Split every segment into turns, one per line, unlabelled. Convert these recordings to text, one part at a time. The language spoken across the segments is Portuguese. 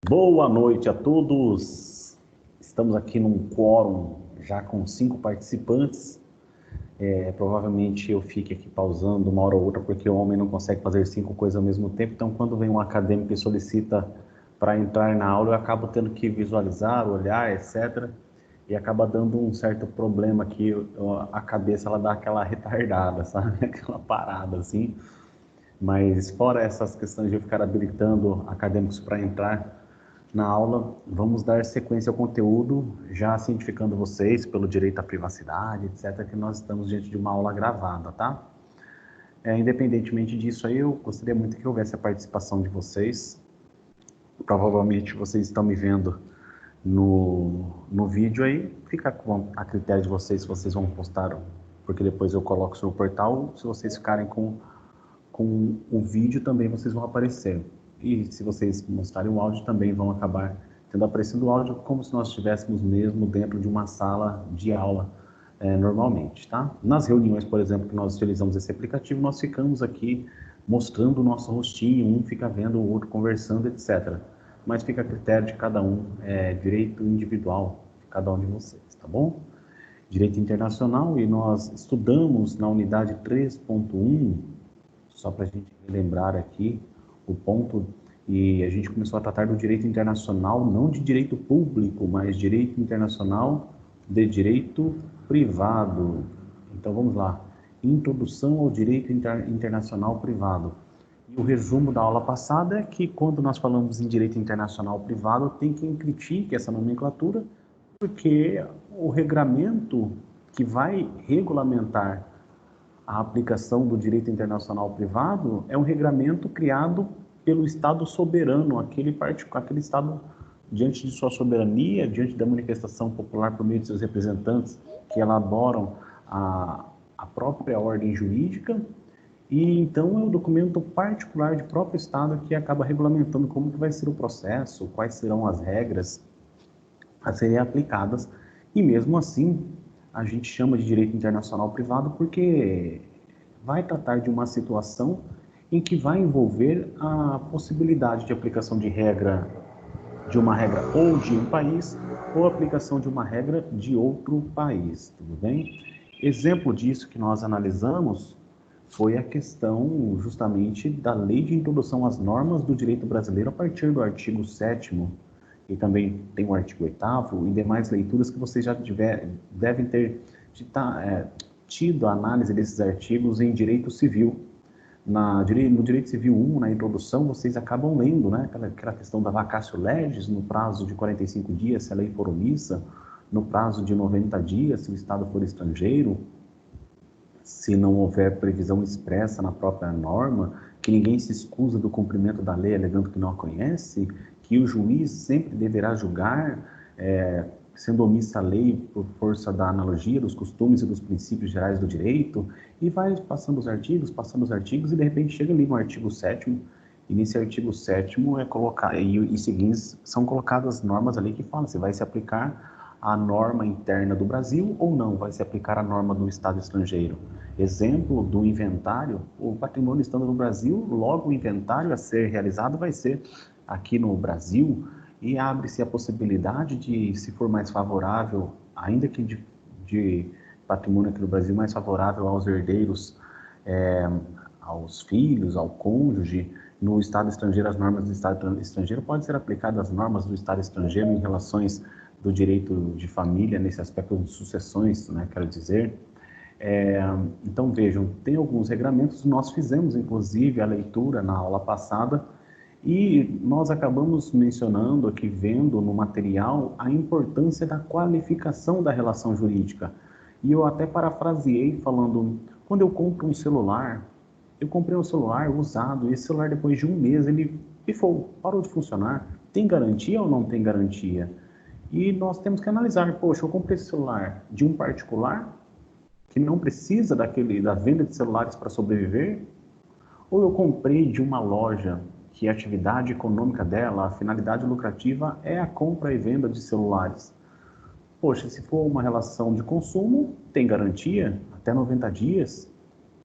Boa noite a todos. Estamos aqui num quórum já com 5 participantes. Provavelmente eu fique aqui pausando uma hora ou outra porque o homem não consegue fazer 5 coisas ao mesmo tempo. Então, quando vem um acadêmico e solicita para entrar na aula, eu acabo tendo que visualizar, olhar, etc. E acaba dando um certo problema aqui. A cabeça ela dá aquela retardada, sabe? Aquela parada assim. Mas fora essas questões de eu ficar habilitando acadêmicos para entrar na aula, vamos dar sequência ao conteúdo, já cientificando vocês pelo direito à privacidade, etc., que nós estamos diante de uma aula gravada, tá? Independentemente disso aí, eu gostaria muito que houvesse a participação de vocês. Provavelmente vocês estão me vendo no vídeo aí, fica a critério de vocês se vocês vão postar, porque depois eu coloco no portal, se vocês ficarem com o vídeo também vocês vão aparecer. E se vocês mostrarem o áudio também vão acabar tendo aparecido o áudio como se nós estivéssemos mesmo dentro de uma sala de aula normalmente, tá? Nas reuniões, por exemplo, que nós utilizamos esse aplicativo, nós ficamos aqui mostrando o nosso rostinho, um fica vendo o outro conversando, etc. Mas fica a critério de cada um, direito individual de cada um de vocês, tá bom? Direito internacional, e nós estudamos na unidade 3.1, só para a gente lembrar aqui o ponto, e a gente começou a tratar do direito internacional, não de direito público, mas direito internacional de direito privado. Então vamos lá, introdução ao direito internacional privado. E o resumo da aula passada é que quando nós falamos em direito internacional privado, tem quem critique essa nomenclatura, porque o regramento que vai regulamentar a aplicação do direito internacional privado é um regramento criado pelo Estado soberano, aquele Estado, diante de sua soberania, diante da manifestação popular por meio de seus representantes, que elaboram a própria ordem jurídica, e então é um documento particular de próprio Estado que acaba regulamentando como que vai ser o processo, quais serão as regras a serem aplicadas, e mesmo assim a gente chama de direito internacional privado porque vai tratar de uma situação em que vai envolver a possibilidade de aplicação de uma regra ou de um país, ou aplicação de uma regra de outro país, tudo bem? Exemplo disso que nós analisamos foi a questão justamente da Lei de Introdução às Normas do Direito Brasileiro a partir do artigo 7º, e também tem o artigo 8º e demais leituras que vocês já devem ter tido a análise desses artigos em direito civil. No direito civil 1, na introdução, vocês acabam lendo, né, aquela questão da vacatio legis no prazo de 45 dias, se a lei for omissa, no prazo de 90 dias, se o Estado for estrangeiro, se não houver previsão expressa na própria norma, que ninguém se excusa do cumprimento da lei alegando que não a conhece, que o juiz sempre deverá julgar, sendo omissa a lei por força da analogia, dos costumes e dos princípios gerais do direito, e vai passando os artigos, e de repente chega ali no artigo 7º, e nesse artigo 7º e seguintes são colocadas normas ali que falam se vai se aplicar a norma interna do Brasil ou não, vai se aplicar a norma do Estado estrangeiro. Exemplo do inventário, o patrimônio estando no Brasil, logo o inventário a ser realizado vai ser aqui no Brasil, e abre-se a possibilidade de, se for mais favorável, ainda que de patrimônio aqui no Brasil, mais favorável aos herdeiros, aos filhos, ao cônjuge, no Estado estrangeiro, as normas do Estado estrangeiro, podem ser aplicadas as normas do Estado estrangeiro em relações do direito de família, nesse aspecto de sucessões, né, quero dizer. Então, vejam, tem alguns regramentos, nós fizemos, inclusive, a leitura na aula passada, e nós acabamos mencionando aqui, vendo no material, a importância da qualificação da relação jurídica. E eu até parafraseei falando, quando eu compro um celular, eu comprei um celular usado, e esse celular depois de um mês, ele pifou, parou de funcionar. Tem garantia ou não tem garantia? E nós temos que analisar, poxa, eu comprei esse celular de um particular, que não precisa da venda de celulares para sobreviver, ou eu comprei de uma loja que a atividade econômica dela, a finalidade lucrativa é a compra e venda de celulares. Poxa, se for uma relação de consumo, tem garantia até 90 dias,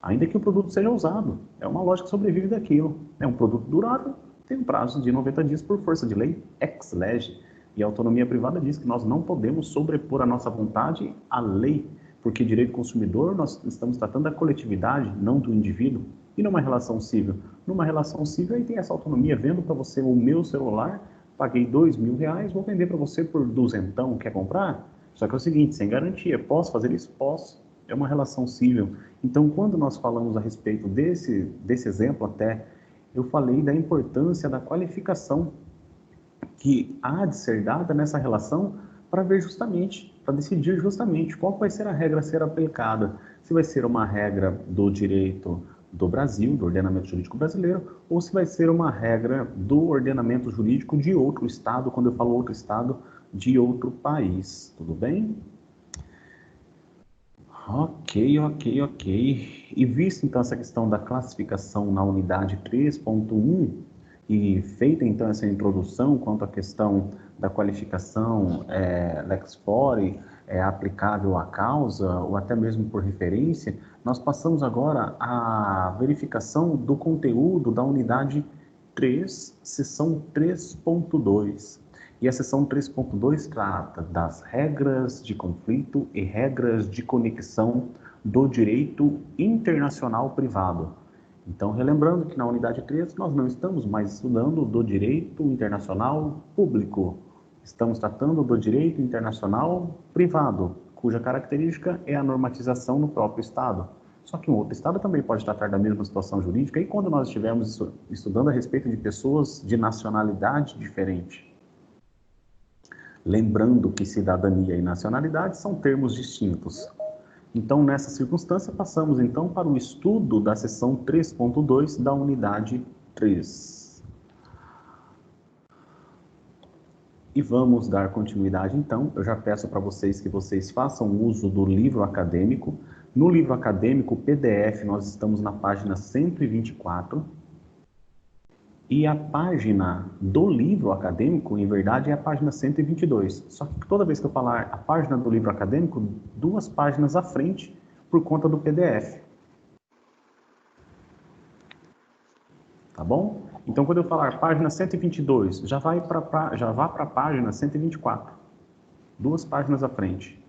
ainda que o produto seja usado. É uma loja que sobrevive daquilo. É um produto durável, tem um prazo de 90 dias por força de lei, ex lege, e a autonomia privada diz que nós não podemos sobrepor a nossa vontade à lei, porque direito consumidor nós estamos tratando da coletividade, não do indivíduo. E numa relação civil? Numa relação civil aí tem essa autonomia, vendo para você o meu celular, paguei R$ 2.000, vou vender para você por duzentão, quer comprar? Só que é o seguinte, sem garantia, posso fazer isso? Posso. É uma relação civil. Então, quando nós falamos a respeito desse exemplo até, eu falei da importância da qualificação que há de ser dada nessa relação para ver justamente, para decidir justamente qual vai ser a regra a ser aplicada. Se vai ser uma regra do direito do Brasil, do ordenamento jurídico brasileiro, ou se vai ser uma regra do ordenamento jurídico de outro estado, quando eu falo outro estado, de outro país. Tudo bem? Ok. E visto então essa questão da classificação na unidade 3.1 e feita então essa introdução quanto à questão da qualificação lex fori, aplicável à causa ou até mesmo por referência, nós passamos agora à verificação do conteúdo da unidade 3, seção 3.2. E a seção 3.2 trata das regras de conflito e regras de conexão do direito internacional privado. Então, relembrando que na unidade 3 nós não estamos mais estudando do direito internacional público, estamos tratando do direito internacional privado, cuja característica é a normatização no próprio Estado. Só que um outro Estado também pode tratar da mesma situação jurídica e quando nós estivermos estudando a respeito de pessoas de nacionalidade diferente. Lembrando que cidadania e nacionalidade são termos distintos. Então, nessa circunstância, passamos então para o estudo da seção 3.2 da unidade 3. E vamos dar continuidade então. Eu já peço para vocês que vocês façam uso do livro acadêmico. No livro acadêmico PDF, nós estamos na página 124. E a página do livro acadêmico, em verdade, é a página 122. Só que toda vez que eu falar a página do livro acadêmico, 2 páginas à frente, por conta do PDF. Tá bom? Então, quando eu falar página 122, já vá para a página 124. 2 páginas à frente.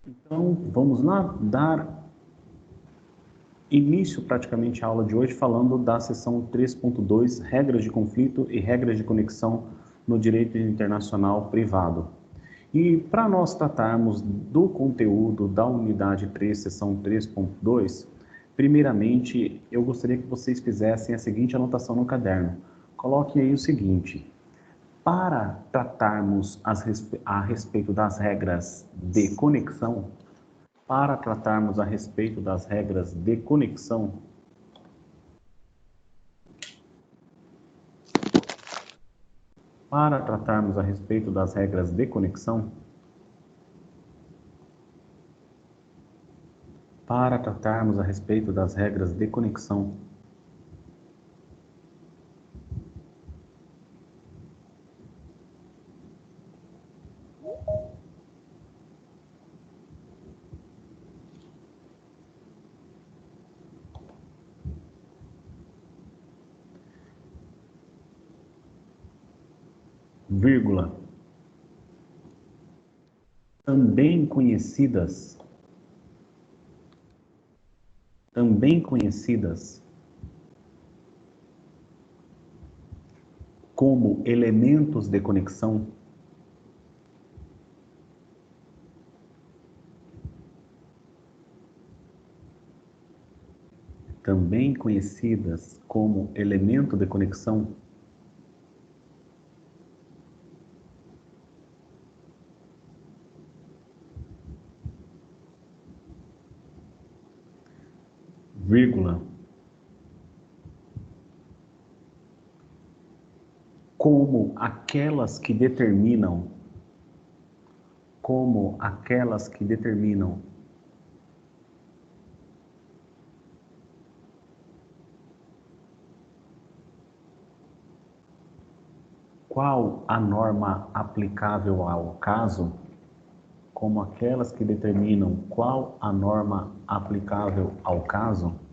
Então, vamos lá dar início praticamente à aula de hoje falando da seção 3.2, regras de conflito e regras de conexão no direito internacional privado. E para nós tratarmos do conteúdo da unidade 3, seção 3.2, primeiramente eu gostaria que vocês fizessem a seguinte anotação no caderno. Coloquem aí o seguinte: para tratarmos a respeito das regras de conexão, para tratarmos a respeito das regras de conexão, para tratarmos a respeito das regras de conexão, para tratarmos a respeito das regras de conexão, vírgula, também conhecidas como elementos de conexão, também conhecidas como elemento de conexão, vírgula, como aquelas que determinam, qual a norma aplicável ao caso, como aquelas que determinam qual a norma aplicável ao caso,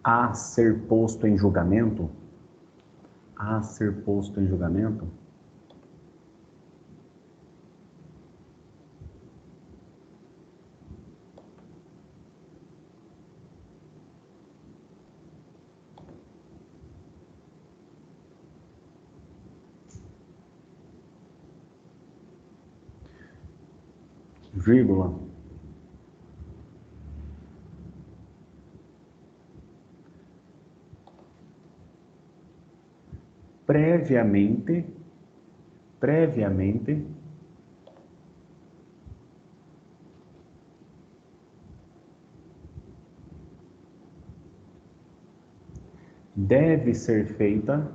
a ser posto em julgamento, vírgula, previamente, deve ser feita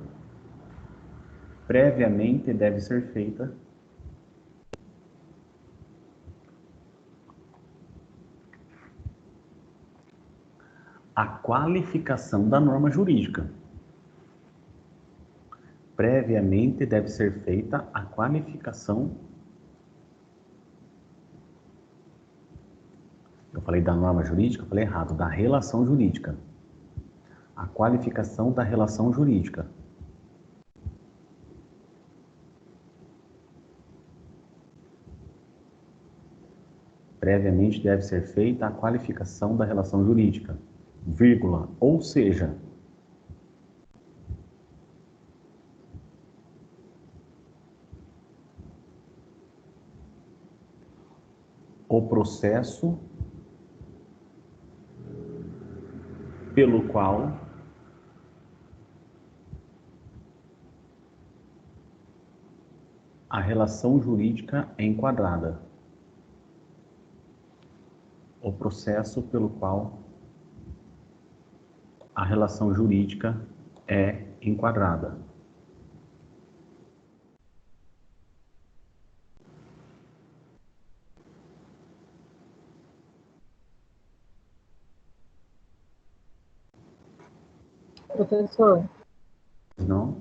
a qualificação da norma jurídica. Previamente deve ser feita a qualificação. Eu falei da norma jurídica, eu falei errado, da relação jurídica. A qualificação da relação jurídica. Previamente deve ser feita a qualificação da relação jurídica, vírgula, ou seja, o processo pelo qual a relação jurídica é enquadrada. O processo pelo qual a relação jurídica é enquadrada.
Professor,
Não?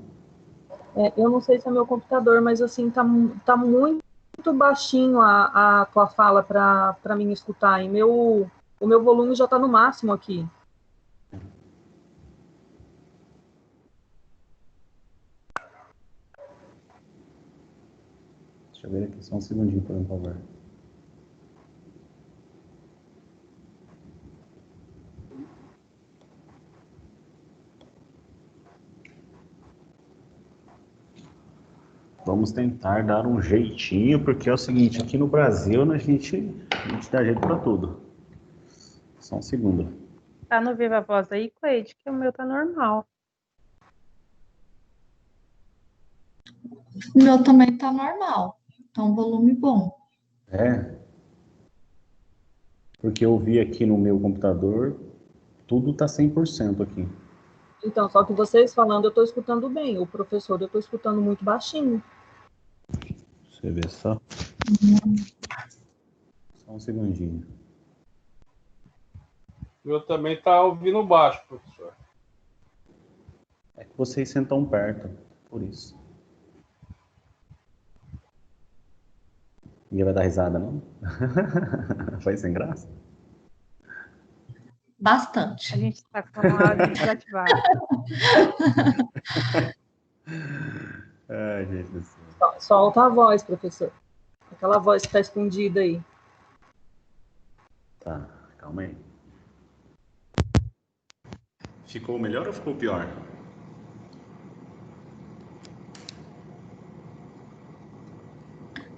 eu não sei se é meu computador, mas assim, tá muito baixinho a tua fala para mim escutar. O meu volume já está no máximo aqui.
Deixa eu ver aqui só um segundinho, por favor. Vamos tentar dar um jeitinho, porque é o seguinte, aqui no Brasil a gente dá jeito para tudo. Só um segundo.
Tá no Viva Voz aí, Cleide, que o meu tá normal.
O meu também tá normal, tá um volume bom.
É, porque eu vi aqui no meu computador, tudo tá 100% aqui.
Então, só que vocês falando, eu estou escutando bem. O professor, eu estou escutando muito baixinho.
Você vê só. Só um segundinho.
O meu também tá ouvindo baixo, professor.
É que vocês sentam perto, por isso. Ninguém vai dar risada, não? Foi sem graça?
Bastante.
A gente tá com o áudio desativado.
Ai, gente do céu.
Solta a voz, professor. Aquela voz que está escondida aí.
Tá, calma aí. Ficou melhor ou ficou pior?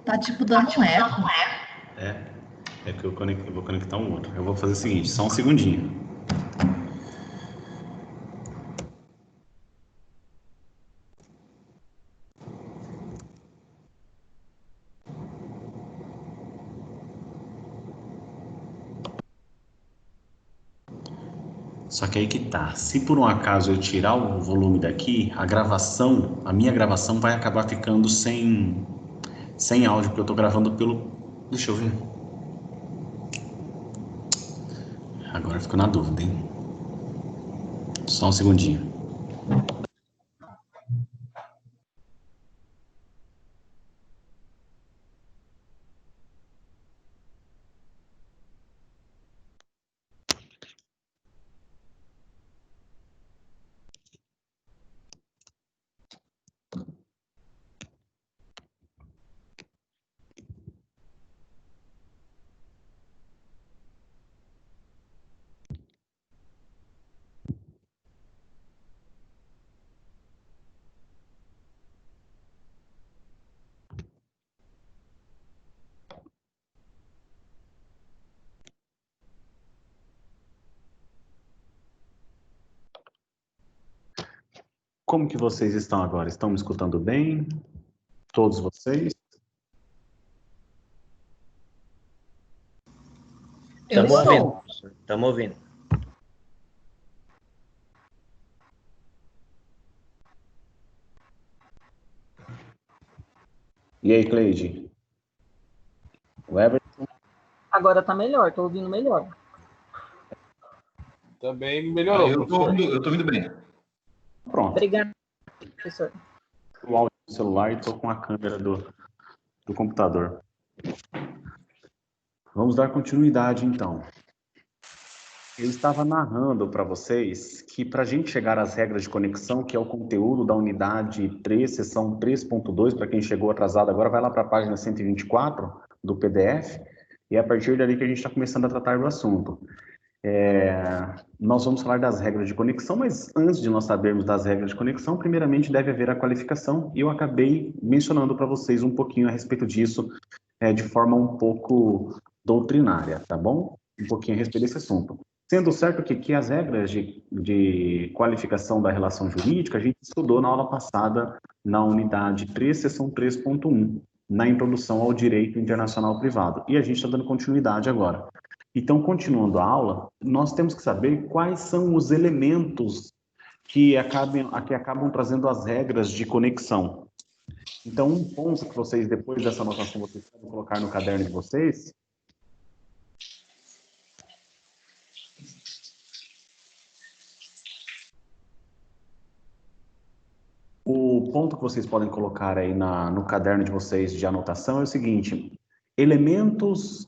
Tá tipo dando um eco.
É que eu vou conectar um outro. Eu vou fazer o seguinte, só um segundinho. Só que aí que tá. Se por um acaso eu tirar o volume daqui, a minha gravação vai acabar ficando sem áudio, porque eu tô gravando pelo. Deixa eu ver. Agora eu fico na dúvida, hein? Só um segundinho. Como que vocês estão agora? Estão me escutando bem? Todos vocês?
Eu
Estamos ouvindo,
estou.
professor. Estamos ouvindo.
E aí, Cleide? O Everton?
Agora tá melhor, tô ouvindo melhor.
Também melhorou, professor.
Eu tô ouvindo bem.
Pronto.
Obrigada, professor.
O áudio do celular e tô com a câmera do computador. Vamos dar continuidade, então. Eu estava narrando para vocês que para a gente chegar às regras de conexão, que é o conteúdo da unidade 3, seção 3.2, para quem chegou atrasado agora, vai lá para a página 124 do PDF, e é a partir dali que a gente está começando a tratar do assunto. Nós vamos falar das regras de conexão, mas antes de nós sabermos das regras de conexão, primeiramente deve haver a qualificação, e eu acabei mencionando para vocês um pouquinho a respeito disso, de forma um pouco doutrinária, tá bom? Um pouquinho a respeito desse assunto. Sendo certo que as regras de qualificação da relação jurídica a gente estudou na aula passada, na unidade 3, seção 3.1, na introdução ao direito internacional privado. E a gente está dando continuidade agora. Então, continuando a aula, nós temos que saber quais são os elementos que acabam trazendo as regras de conexão. Então, um ponto que vocês, depois dessa anotação, vocês podem colocar no caderno de vocês. O ponto que vocês podem colocar aí no caderno de vocês de anotação é o seguinte: elementos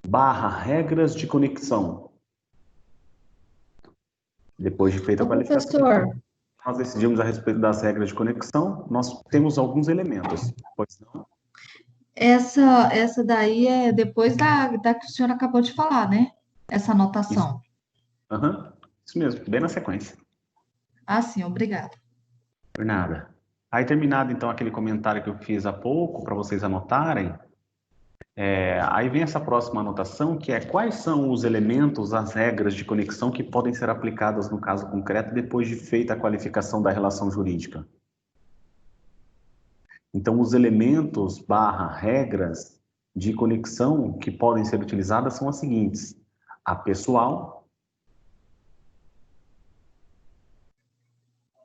barra regras de conexão. Depois de feita a qualificação,
Professor,
nós decidimos a respeito das regras de conexão, nós temos alguns elementos. Pois não?
essa daí é depois da que o senhor acabou de falar, né? Essa anotação.
Aham, isso mesmo, bem na sequência.
Ah, sim, obrigada.
Por nada. Aí, terminado, então, aquele comentário que eu fiz há pouco, para vocês anotarem, aí vem essa próxima anotação, que é quais são os elementos, as regras de conexão que podem ser aplicadas no caso concreto depois de feita a qualificação da relação jurídica. Então, os elementos barra regras de conexão que podem ser utilizadas são as seguintes: a pessoal.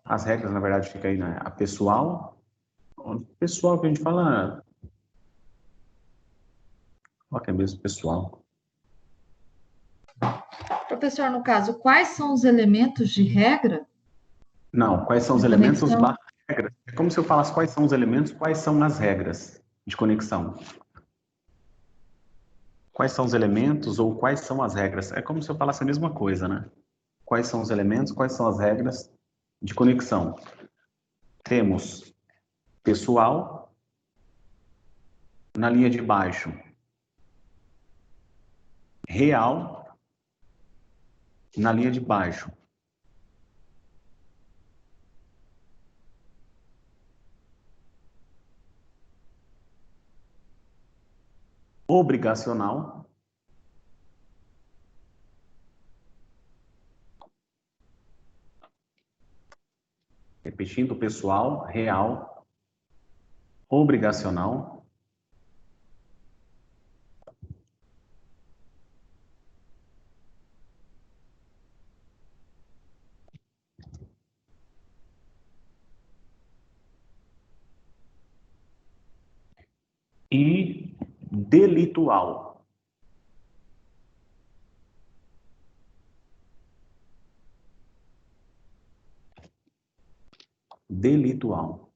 As regras, na verdade, fica aí, né? A pessoal. O pessoal que a gente fala. Qual que é mesmo pessoal?
Professor, no caso, quais são os elementos de regra?
Não, quais são os
De
elementos
conexão?
barra regras? É como se eu falasse quais são os elementos, quais são as regras de conexão. Quais são os elementos ou quais são as regras? É como se eu falasse a mesma coisa, né? Quais são os elementos, quais são as regras de conexão? Temos pessoal, na linha de baixo, real, na linha de baixo, obrigacional, repetindo, pessoal, real, obrigacional, e delitual. Delitual.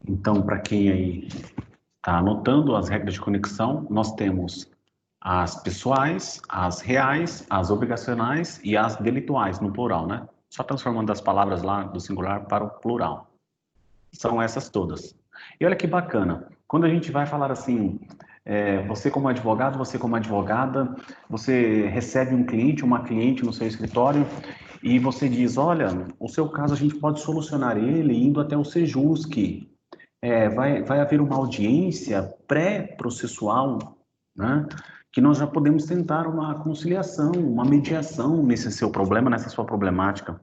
Então, para quem aí está anotando as regras de conexão, nós temos as pessoais, as reais, as obrigacionais e as delituais, no plural, né? Só transformando as palavras lá do singular para o plural. São essas todas. E olha que bacana, quando a gente vai falar assim, você como advogado, você como advogada, você recebe um cliente, uma cliente no seu escritório e você diz, olha, o seu caso a gente pode solucionar ele indo até o Sejusc. Vai haver uma audiência pré-processual, né? Que nós já podemos tentar uma conciliação, uma mediação nesse seu problema, nessa sua problemática.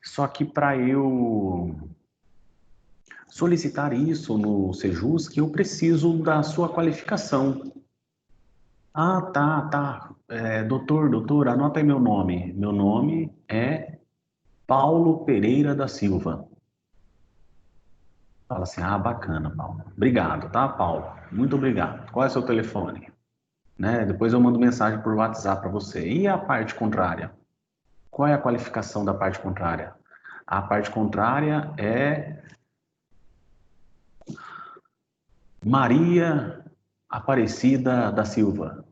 Só que para eu solicitar isso no Sejusc, eu preciso da sua qualificação. Ah, tá. Doutor, anota aí meu nome. Meu nome é Paulo Pereira da Silva. Fala assim, bacana, Paulo. Obrigado, tá, Paulo? Muito obrigado. Qual é o seu telefone? Né? Depois eu mando mensagem por WhatsApp para você. E a parte contrária? Qual é a qualificação da parte contrária? A parte contrária é Maria Aparecida da Silva.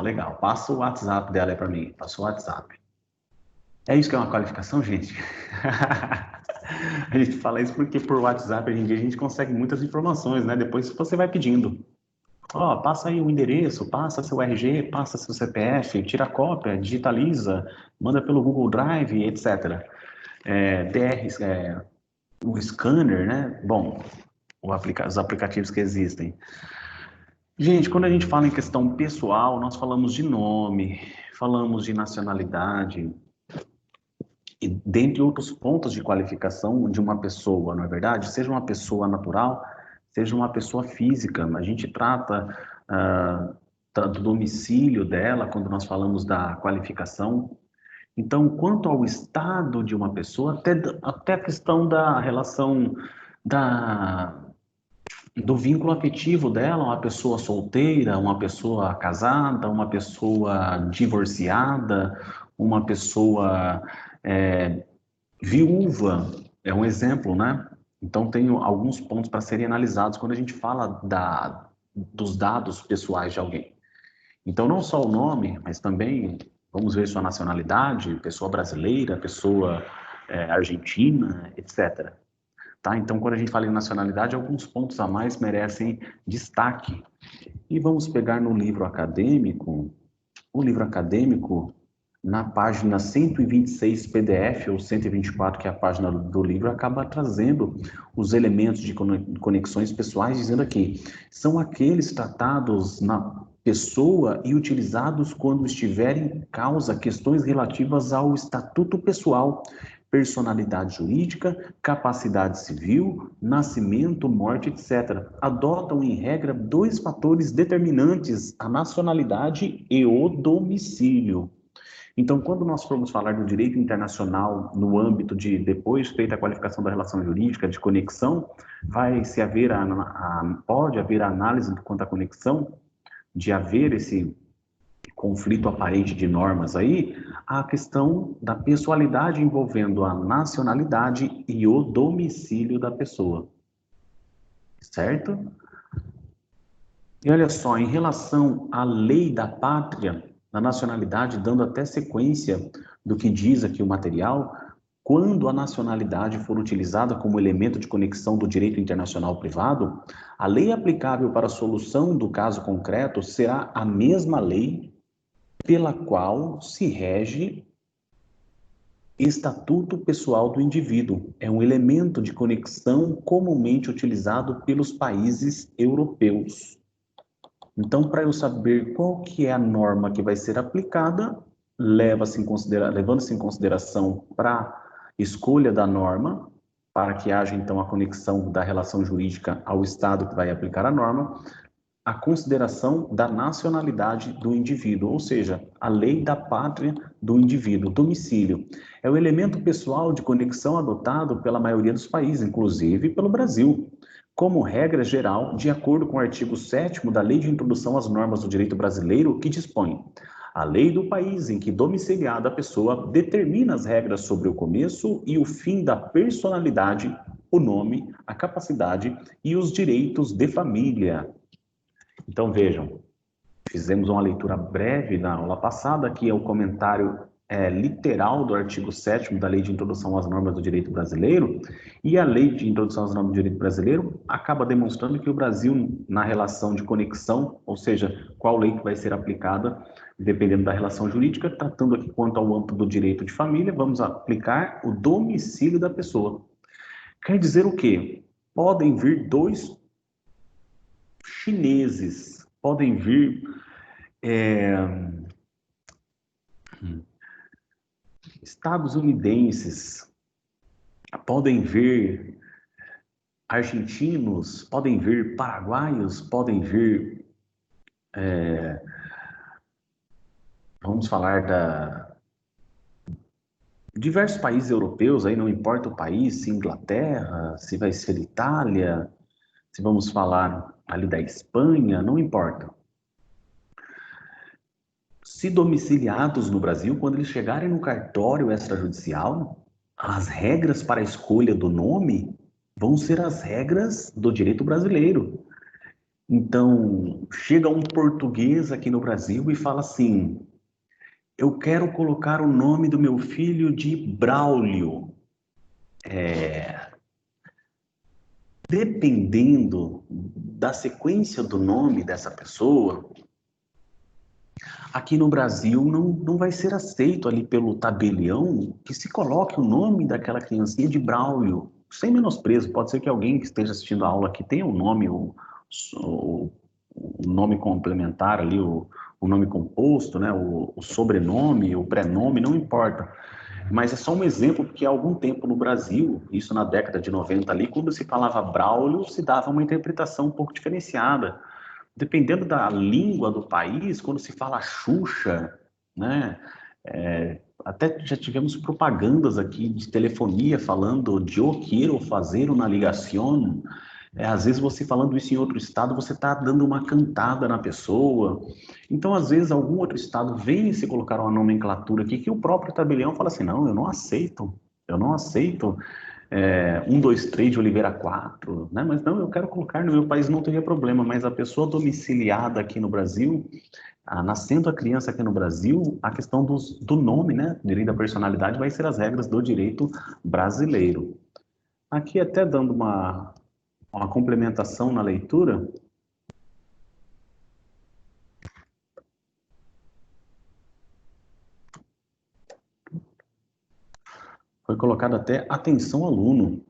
Legal. Passa o WhatsApp dela aí para mim. Passa o WhatsApp. É isso que é uma qualificação, gente? A gente fala isso porque por WhatsApp hoje em dia a gente consegue muitas informações, né? Depois você vai pedindo. Passa aí o endereço, passa seu RG, passa seu CPF, tira cópia, digitaliza, manda pelo Google Drive, etc. O scanner, né? Bom, os aplicativos que existem. Gente, quando a gente fala em questão pessoal, nós falamos de nome, falamos de nacionalidade, e dentre outros pontos de qualificação de uma pessoa, não é verdade? Seja uma pessoa natural, seja uma pessoa física. A gente trata do domicílio dela quando nós falamos da qualificação. Então, quanto ao estado de uma pessoa, até a questão da relação do vínculo afetivo dela, uma pessoa solteira, uma pessoa casada, uma pessoa divorciada, uma pessoa viúva, é um exemplo, né? Então, tem alguns pontos para serem analisados quando a gente fala dos dados pessoais de alguém. Então, não só o nome, mas também vamos ver sua nacionalidade, pessoa brasileira, pessoa argentina, etc. Tá? Então, quando a gente fala em nacionalidade, alguns pontos a mais merecem destaque. E vamos pegar no livro acadêmico, na página 126 PDF, ou 124, que é a página do livro, acaba trazendo os elementos de conexões pessoais, dizendo aqui, são aqueles tratados na pessoa e utilizados quando estiverem em causa questões relativas ao estatuto pessoal, personalidade jurídica, capacidade civil, nascimento, morte, etc. Adotam, em regra, dois fatores determinantes, a nacionalidade e o domicílio. Então, quando nós formos falar do direito internacional no âmbito de, depois feita a qualificação da relação jurídica de conexão, pode haver a análise quanto à conexão, de haver esse conflito aparente de normas aí, a questão da pessoalidade envolvendo a nacionalidade e o domicílio da pessoa. Certo? E olha só, em relação à lei da pátria, da nacionalidade, dando até sequência do que diz aqui o material, quando a nacionalidade for utilizada como elemento de conexão do direito internacional privado, a lei aplicável para a solução do caso concreto será a mesma lei pela qual se rege Estatuto pessoal do indivíduo. É um elemento de conexão comumente utilizado pelos países europeus. Então, para eu saber qual que é a norma que vai ser aplicada, levando-se em consideração para a escolha da norma, para que haja então a conexão da relação jurídica ao Estado que vai aplicar a norma, a consideração da nacionalidade do indivíduo, ou seja, a lei da pátria do indivíduo, domicílio. É o elemento pessoal de conexão adotado pela maioria dos países, inclusive pelo Brasil. Como regra geral, de acordo com o artigo 7º da Lei de Introdução às Normas do Direito Brasileiro, que dispõe: a lei do país em que domiciliada a pessoa determina as regras sobre o começo e o fim da personalidade, o nome, a capacidade e os direitos de família. Então, vejam, fizemos uma leitura breve na aula passada, que é o comentário literal do artigo 7º da Lei de Introdução às Normas do Direito Brasileiro, e a Lei de Introdução às Normas do Direito Brasileiro acaba demonstrando que o Brasil, na relação de conexão, ou seja, qual lei que vai ser aplicada, dependendo da relação jurídica, tratando aqui quanto ao âmbito do direito de família, vamos aplicar o domicílio da pessoa. Quer dizer o quê? Podem vir dois chineses, podem vir estadunidenses, podem vir argentinos, podem vir paraguaios, podem vir, vamos falar diversos países europeus, aí não importa o país, se Inglaterra, se vai ser Itália, se vamos falar ali da Espanha, não importa. Se domiciliados no Brasil, quando eles chegarem no cartório extrajudicial, as regras para a escolha do nome vão ser as regras do direito brasileiro. Então, chega um português aqui no Brasil e fala assim: eu quero colocar o nome do meu filho de Braulio. Dependendo da sequência do nome dessa pessoa, aqui no Brasil não vai ser aceito ali pelo tabelião que se coloque o nome daquela criancinha de Braulio, sem menosprezo. Pode ser que alguém que esteja assistindo a aula aqui tenha um nome, o nome complementar ali, o nome composto, né? O sobrenome, o prenome, não importa. Mas é só um exemplo, porque há algum tempo no Brasil, isso na década de 90 ali, quando se falava Braulio, se dava uma interpretação um pouco diferenciada. Dependendo da língua do país, quando se fala Xuxa, né? Até já tivemos propagandas aqui de telefonia falando "eu quero fazer uma ligação". Às vezes você falando isso em outro estado, você está dando uma cantada na pessoa. Então, às vezes, algum outro estado vem se colocar uma nomenclatura aqui que o próprio tabelião fala assim: não, eu não aceito 1, 2, 3 de Oliveira 4, né? Mas não, eu quero colocar no meu país, não teria problema, mas a pessoa domiciliada aqui no Brasil, nascendo a criança aqui no Brasil, a questão do nome, né? O direito da personalidade vai ser as regras do direito brasileiro. Aqui até dando uma complementação na leitura, foi colocado até atenção aluno.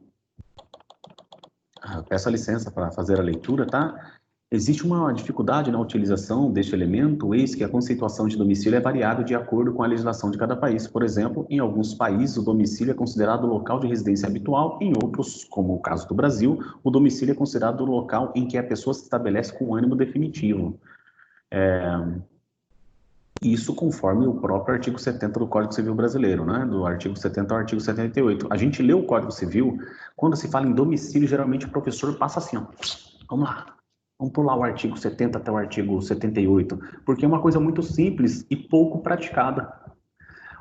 Peço a licença para fazer a leitura, tá? Existe uma dificuldade na utilização deste elemento, eis que a conceituação de domicílio é variável de acordo com a legislação de cada país. Por exemplo, em alguns países, o domicílio é considerado o local de residência habitual, em outros, como o caso do Brasil, o domicílio é considerado o local em que a pessoa se estabelece com ânimo definitivo. Isso conforme o próprio artigo 70 do Código Civil Brasileiro, né? Do artigo 70 ao artigo 78. A gente lê o Código Civil, quando se fala em domicílio, geralmente o professor passa assim, ó, vamos lá. Vamos pular o artigo 70 até o artigo 78, porque é uma coisa muito simples e pouco praticada.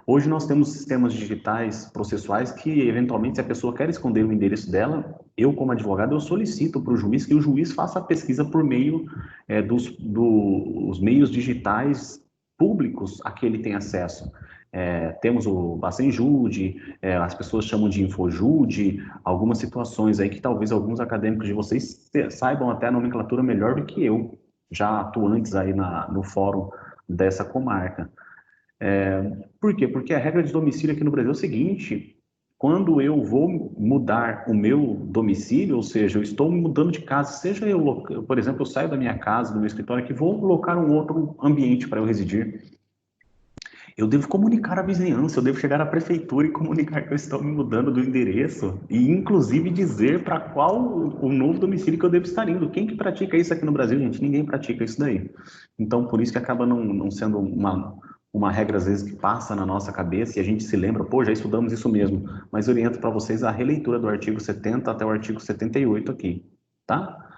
Hoje nós temos sistemas digitais processuais que, eventualmente, se a pessoa quer esconder o endereço dela, eu, como advogado, eu solicito para o juiz que o juiz faça a pesquisa por meio dos meios digitais públicos a que ele tem acesso. Temos o Bacenjude, as pessoas chamam de Infojude, algumas situações aí que talvez alguns acadêmicos de vocês saibam até a nomenclatura melhor do que eu, já atuantes aí no fórum dessa comarca. Por quê? Porque a regra de domicílio aqui no Brasil é o seguinte: quando eu vou mudar o meu domicílio, ou seja, eu estou mudando de casa, seja eu, por exemplo, eu saio da minha casa, do meu escritório, que vou colocar um outro ambiente para eu residir, eu devo comunicar à vizinhança, eu devo chegar à prefeitura e comunicar que eu estou me mudando do endereço e, inclusive, dizer para qual o novo domicílio que eu devo estar indo. Quem que pratica isso aqui no Brasil, gente? Ninguém pratica isso daí. Então, por isso que acaba não sendo uma regra, às vezes, que passa na nossa cabeça e a gente se lembra, pô, já estudamos isso mesmo. Mas oriento para vocês a releitura do artigo 70 até o artigo 78 aqui, tá?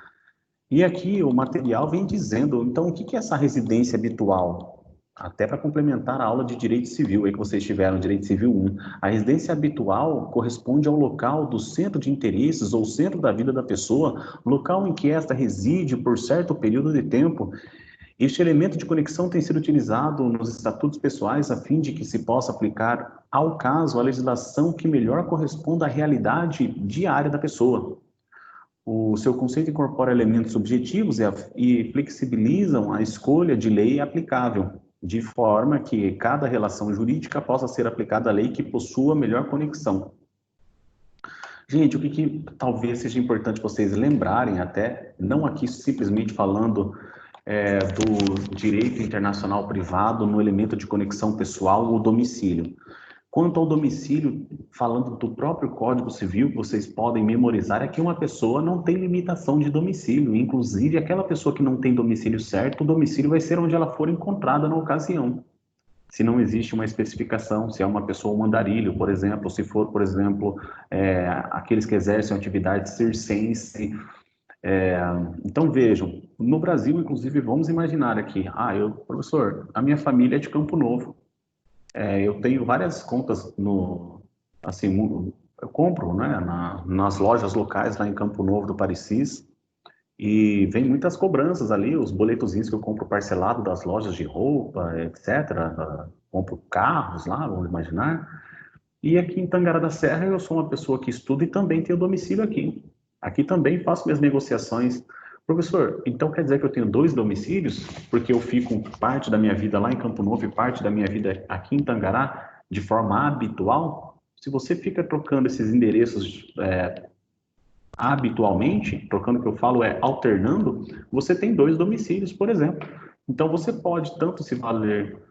E aqui o material vem dizendo, então, o que é essa residência habitual? Até para complementar a aula de Direito Civil, aí que vocês tiveram, Direito Civil 1. A residência habitual corresponde ao local do centro de interesses ou centro da vida da pessoa, local em que esta reside por certo período de tempo. Este elemento de conexão tem sido utilizado nos estatutos pessoais a fim de que se possa aplicar ao caso a legislação que melhor corresponda à realidade diária da pessoa. O seu conceito incorpora elementos subjetivos e flexibilizam a escolha de lei aplicável, de forma que cada relação jurídica possa ser aplicada à lei que possua melhor conexão. Gente, o que talvez seja importante vocês lembrarem, até, não aqui simplesmente falando do direito internacional privado no elemento de conexão pessoal ou domicílio. Quanto ao domicílio, falando do próprio Código Civil, que vocês podem memorizar, é que uma pessoa não tem limitação de domicílio. Inclusive, aquela pessoa que não tem domicílio certo, o domicílio vai ser onde ela for encontrada na ocasião. Se não existe uma especificação, se é uma pessoa um andarilho, por exemplo, se for, por exemplo, aqueles que exercem atividade circense. Então, vejam, no Brasil, inclusive, vamos imaginar aqui, professor, a minha família é de Campo Novo. Eu tenho várias contas eu compro, né, nas lojas locais lá em Campo Novo do Parecis, e vem muitas cobranças ali, os boletozinhos que eu compro parcelado das lojas de roupa, etc. Compro carros lá, vamos imaginar. E aqui em Tangará da Serra eu sou uma pessoa que estuda e também tenho domicílio aqui. Aqui também faço minhas negociações. Professor, então quer dizer que eu tenho 2 domicílios? Porque eu fico parte da minha vida lá em Campo Novo e parte da minha vida aqui em Tangará de forma habitual? Se você fica trocando esses endereços habitualmente, trocando o que eu falo alternando, você tem 2 domicílios, por exemplo. Então você pode tanto se valer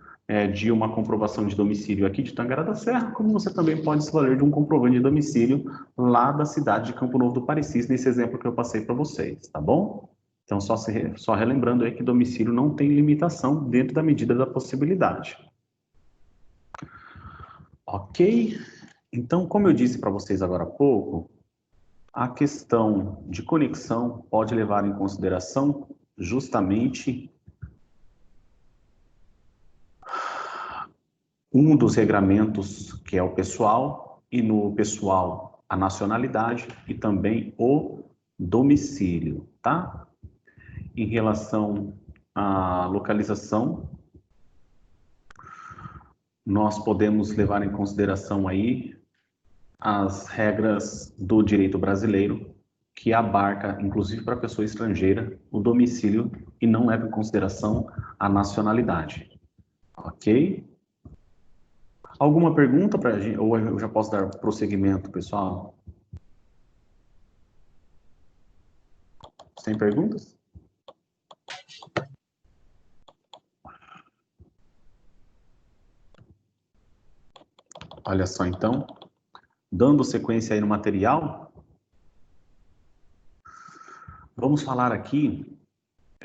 de uma comprovação de domicílio aqui de Tangará da Serra, como você também pode se valer de um comprovante de domicílio lá da cidade de Campo Novo do Parecis, nesse exemplo que eu passei para vocês, tá bom? Então, só relembrando aí que domicílio não tem limitação dentro da medida da possibilidade. Ok? Então, como eu disse para vocês agora há pouco, a questão de conexão pode levar em consideração justamente um dos regramentos, que é o pessoal, e no pessoal a nacionalidade e também o domicílio, tá? Em relação à localização, nós podemos levar em consideração aí as regras do direito brasileiro, que abarca, inclusive para pessoa estrangeira, o domicílio e não leva em consideração a nacionalidade. Ok? Alguma pergunta para a gente? Ou eu já posso dar prosseguimento, pessoal? Sem perguntas? Olha só, então, dando sequência aí no material, vamos falar aqui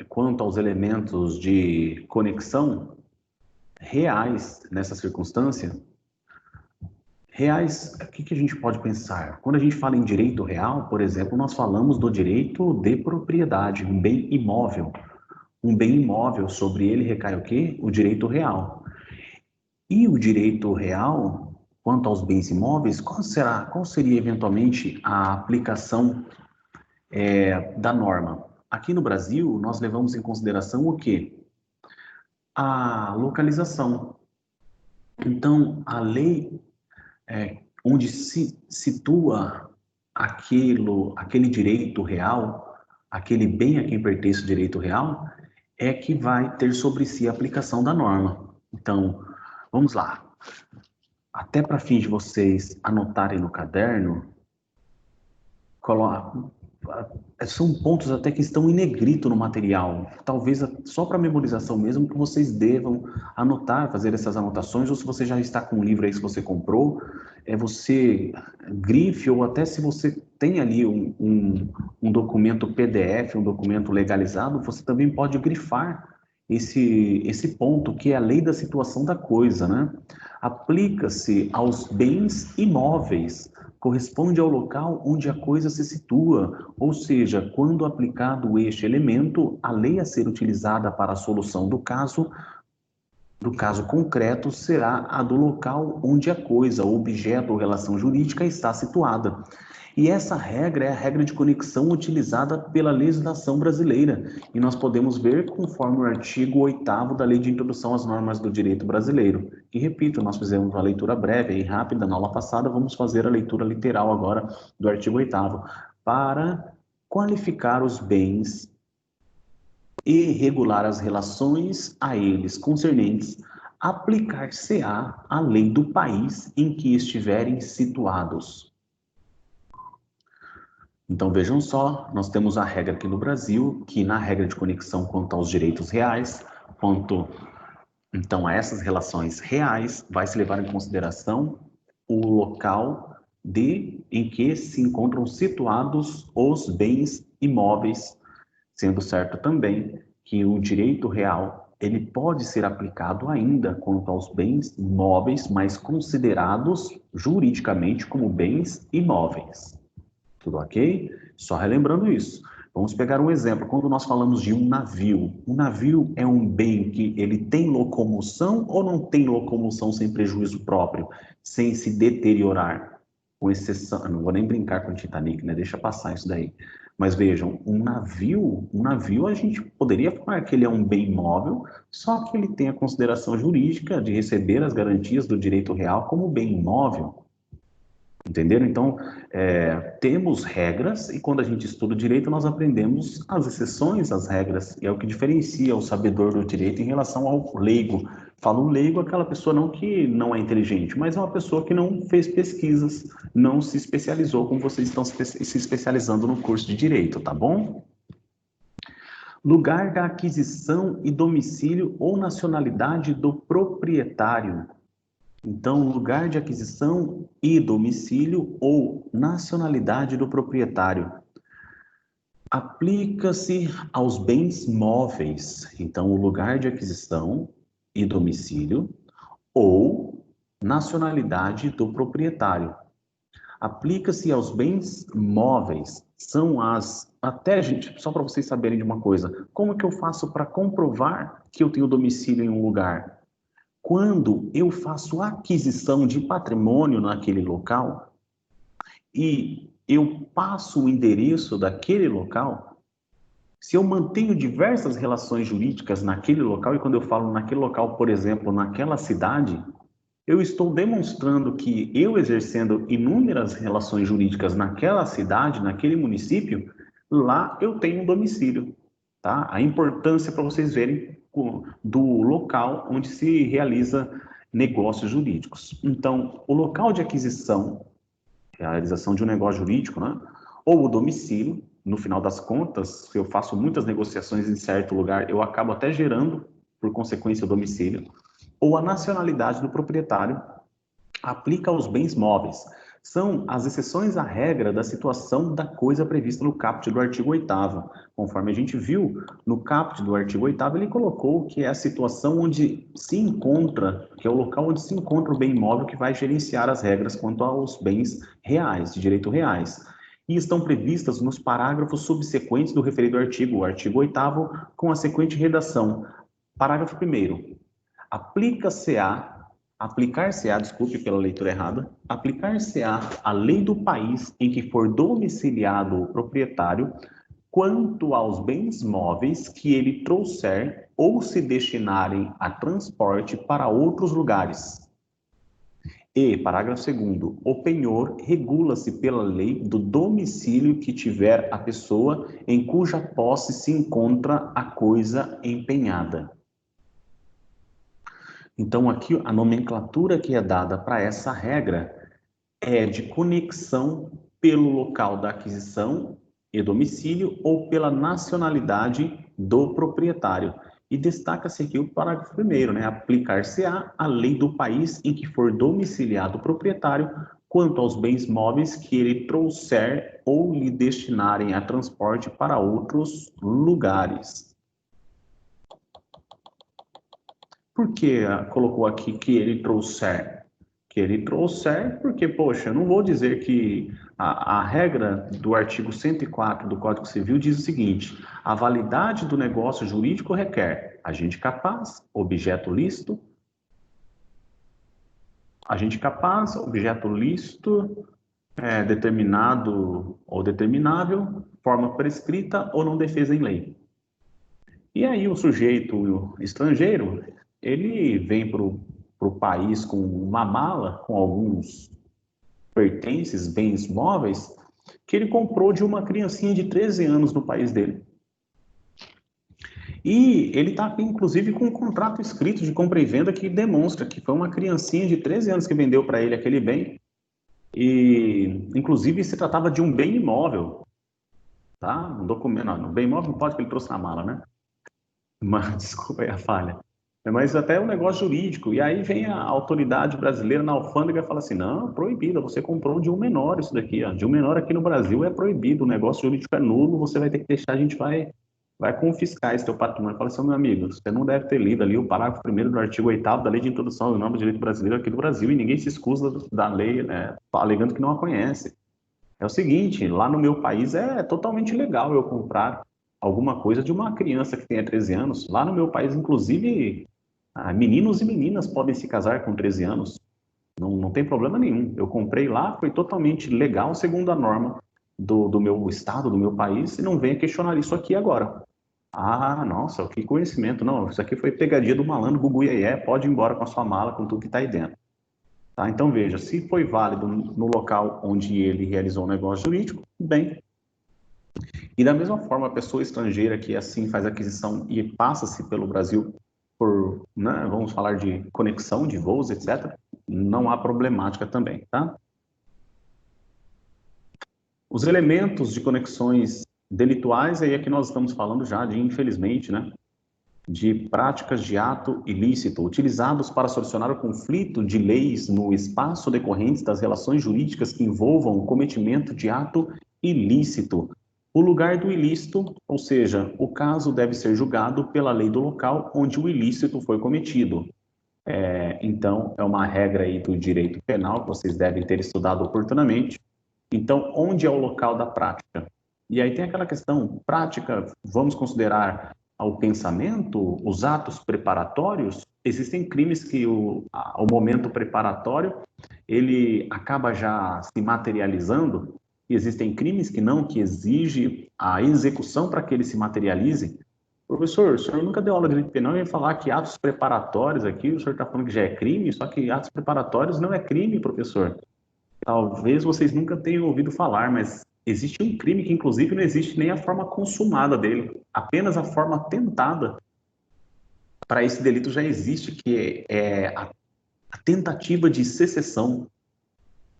quanto aos elementos de conexão reais nessa circunstância. Reais, o que a gente pode pensar? Quando a gente fala em direito real, por exemplo, nós falamos do direito de propriedade, um bem imóvel. Um bem imóvel, sobre ele recai o quê? O direito real. E o direito real, quanto aos bens imóveis, qual seria eventualmente a aplicação da norma? Aqui no Brasil, nós levamos em consideração o quê? A localização. Então, a lei onde se situa aquele direito real, aquele bem a quem pertence o direito real, é que vai ter sobre si a aplicação da norma. Então, vamos lá. Até para fins de vocês anotarem no caderno, são pontos até que estão em negrito no material. Talvez só para memorização mesmo que vocês devam anotar, fazer essas anotações, ou se você já está com um livro aí que você comprou, você grife, ou até se você tem ali um documento PDF, um documento legalizado, você também pode grifar esse ponto, que é a lei da situação da coisa, né? Aplica-se aos bens imóveis, corresponde ao local onde a coisa se situa, ou seja, quando aplicado este elemento, a lei a ser utilizada para a solução do caso concreto será a do local onde a coisa, objeto ou relação jurídica está situada. E essa regra é a regra de conexão utilizada pela legislação brasileira. E nós podemos ver conforme o artigo 8º da Lei de Introdução às Normas do Direito Brasileiro. E repito, nós fizemos uma leitura breve e rápida na aula passada, vamos fazer a leitura literal agora do artigo 8º, para qualificar os bens e regular as relações a eles concernentes, aplicar-se-á a lei do país em que estiverem situados. Então, vejam só, nós temos a regra aqui no Brasil, que na regra de conexão quanto aos direitos reais, então a essas relações reais, vai se levar em consideração o local em que se encontram situados os bens imóveis, sendo certo também que o direito real ele pode ser aplicado ainda quanto aos bens móveis, mas considerados juridicamente como bens imóveis. Tudo ok? Só relembrando isso. Vamos pegar um exemplo. Quando nós falamos de um navio é um bem que ele tem locomoção ou não tem locomoção sem prejuízo próprio, sem se deteriorar? Com exceção, não vou nem brincar com o Titanic, né? Deixa passar isso daí. Mas vejam, um navio a gente poderia falar que ele é um bem móvel, só que ele tem a consideração jurídica de receber as garantias do direito real como bem imóvel. Entenderam? Então, temos regras e quando a gente estuda o direito, nós aprendemos as exceções às regras. E é o que diferencia o sabedor do direito em relação ao leigo. Falo leigo, aquela pessoa não que não é inteligente, mas é uma pessoa que não fez pesquisas, não se especializou como vocês estão se especializando no curso de direito, tá bom? Lugar da aquisição e domicílio ou nacionalidade do proprietário. Então, lugar de aquisição e domicílio ou nacionalidade do proprietário. Aplica-se aos bens móveis. Então, o lugar de aquisição e domicílio ou nacionalidade do proprietário. Aplica-se aos bens móveis. São até, gente, só para vocês saberem de uma coisa, como que eu faço para comprovar que eu tenho domicílio em um lugar? Quando eu faço aquisição de patrimônio naquele local e eu passo o endereço daquele local, se eu mantenho diversas relações jurídicas naquele local, e quando eu falo naquele local, por exemplo, naquela cidade, eu estou demonstrando que eu exercendo inúmeras relações jurídicas naquela cidade, naquele município, lá eu tenho um domicílio, tá? A importância para vocês verem do local onde se realiza negócios jurídicos. Então, o local de aquisição, realização de um negócio jurídico, né? Ou o domicílio, no final das contas, se eu faço muitas negociações em certo lugar, eu acabo até gerando, por consequência, o domicílio, ou a nacionalidade do proprietário, aplica aos bens móveis. São as exceções à regra da situação da coisa prevista no caput do artigo 8º. Conforme a gente viu, no caput do artigo 8º, ele colocou que é a situação onde se encontra, que é o local onde se encontra o bem imóvel que vai gerenciar as regras quanto aos bens reais, de direito reais. E estão previstas nos parágrafos subsequentes do referido artigo, o artigo 8º, com a seguinte redação. Parágrafo 1º. Aplica-se-á Aplicar-se-á, desculpe pela leitura errada, aplicar-se-á a lei do país em que for domiciliado o proprietário quanto aos bens móveis que ele trouxer ou se destinarem a transporte para outros lugares. E, parágrafo 2º, o penhor regula-se pela lei do domicílio que tiver a pessoa em cuja posse se encontra a coisa empenhada. Então, aqui a nomenclatura que é dada para essa regra é de conexão pelo local da aquisição e domicílio ou pela nacionalidade do proprietário. E destaca-se aqui o parágrafo 1º, né? Aplicar-se-á a lei do país em que for domiciliado o proprietário quanto aos bens móveis que ele trouxer ou lhe destinarem a transporte para outros lugares. Por que colocou aqui que ele trouxer? Que ele trouxer, porque, poxa, eu não vou dizer que a regra do artigo 104 do Código Civil diz o seguinte: a validade do negócio jurídico requer agente capaz, objeto lícito, determinado ou determinável, forma prescrita ou não defesa em lei. E aí o sujeito estrangeiro, ele vem para o país com uma mala, com alguns pertences, bens móveis, que ele comprou de uma criancinha de 13 anos no país dele. E ele está aqui, inclusive, com um contrato escrito de compra e venda que demonstra que foi uma criancinha de 13 anos que vendeu para ele aquele bem. E, inclusive, se tratava de um bem imóvel. Tá? Um documento, não, bem imóvel não pode, que ele trouxe na mala, né? Mas, desculpa aí a falha. Mas até é um negócio jurídico. E aí vem a autoridade brasileira na alfândega e fala assim: não, proibido, você comprou de um menor isso daqui. Ó. De um menor aqui no Brasil é proibido, o negócio jurídico é nulo, você vai ter que deixar, a gente vai confiscar esse teu patrimônio. Fala assim: meu amigo, você não deve ter lido ali o parágrafo 1º do artigo 8º da Lei de Introdução ao Norma de Direito Brasileiro aqui do Brasil, e ninguém se escusa da lei, né, alegando que não a conhece. É o seguinte, lá no meu país é totalmente legal eu comprar alguma coisa de uma criança que tenha 13 anos. Lá no meu país, inclusive, meninos e meninas podem se casar com 13 anos. Não tem problema nenhum. Eu comprei lá, foi totalmente legal, segundo a norma do meu estado, do meu país, e não venha questionar isso aqui agora. Ah, nossa, que conhecimento. Não, isso aqui foi pegadinha do malandro, Gugu Iê, pode ir embora com a sua mala, com tudo que está aí dentro. Tá? Então, veja, se foi válido no local onde ele realizou o negócio jurídico, bem. E da mesma forma, a pessoa estrangeira que assim faz aquisição e passa-se pelo Brasil por, né, vamos falar de conexão de voos, etc., não há problemática também, tá? Os elementos de conexões delituais, aí é que nós estamos falando já de, infelizmente, né, de práticas de ato ilícito, utilizados para solucionar o conflito de leis no espaço decorrentes das relações jurídicas que envolvam o cometimento de ato ilícito. O lugar do ilícito, ou seja, o caso deve ser julgado pela lei do local onde o ilícito foi cometido. Então, é uma regra aí do direito penal que vocês devem ter estudado oportunamente. Então, onde é o local da prática? E aí tem aquela questão, prática, vamos considerar ao pensamento, os atos preparatórios. Existem crimes que o momento preparatório, ele acaba já se materializando, e existem crimes que não, que exige a execução para que ele se materialize. Professor, o senhor nunca deu aula de direito penal e ia falar que atos preparatórios aqui, o senhor está falando que já é crime, só que atos preparatórios não é crime, professor. Talvez vocês nunca tenham ouvido falar, mas existe um crime que, inclusive, não existe nem a forma consumada dele, apenas a forma tentada. Para esse delito já existe, que é a tentativa de secessão.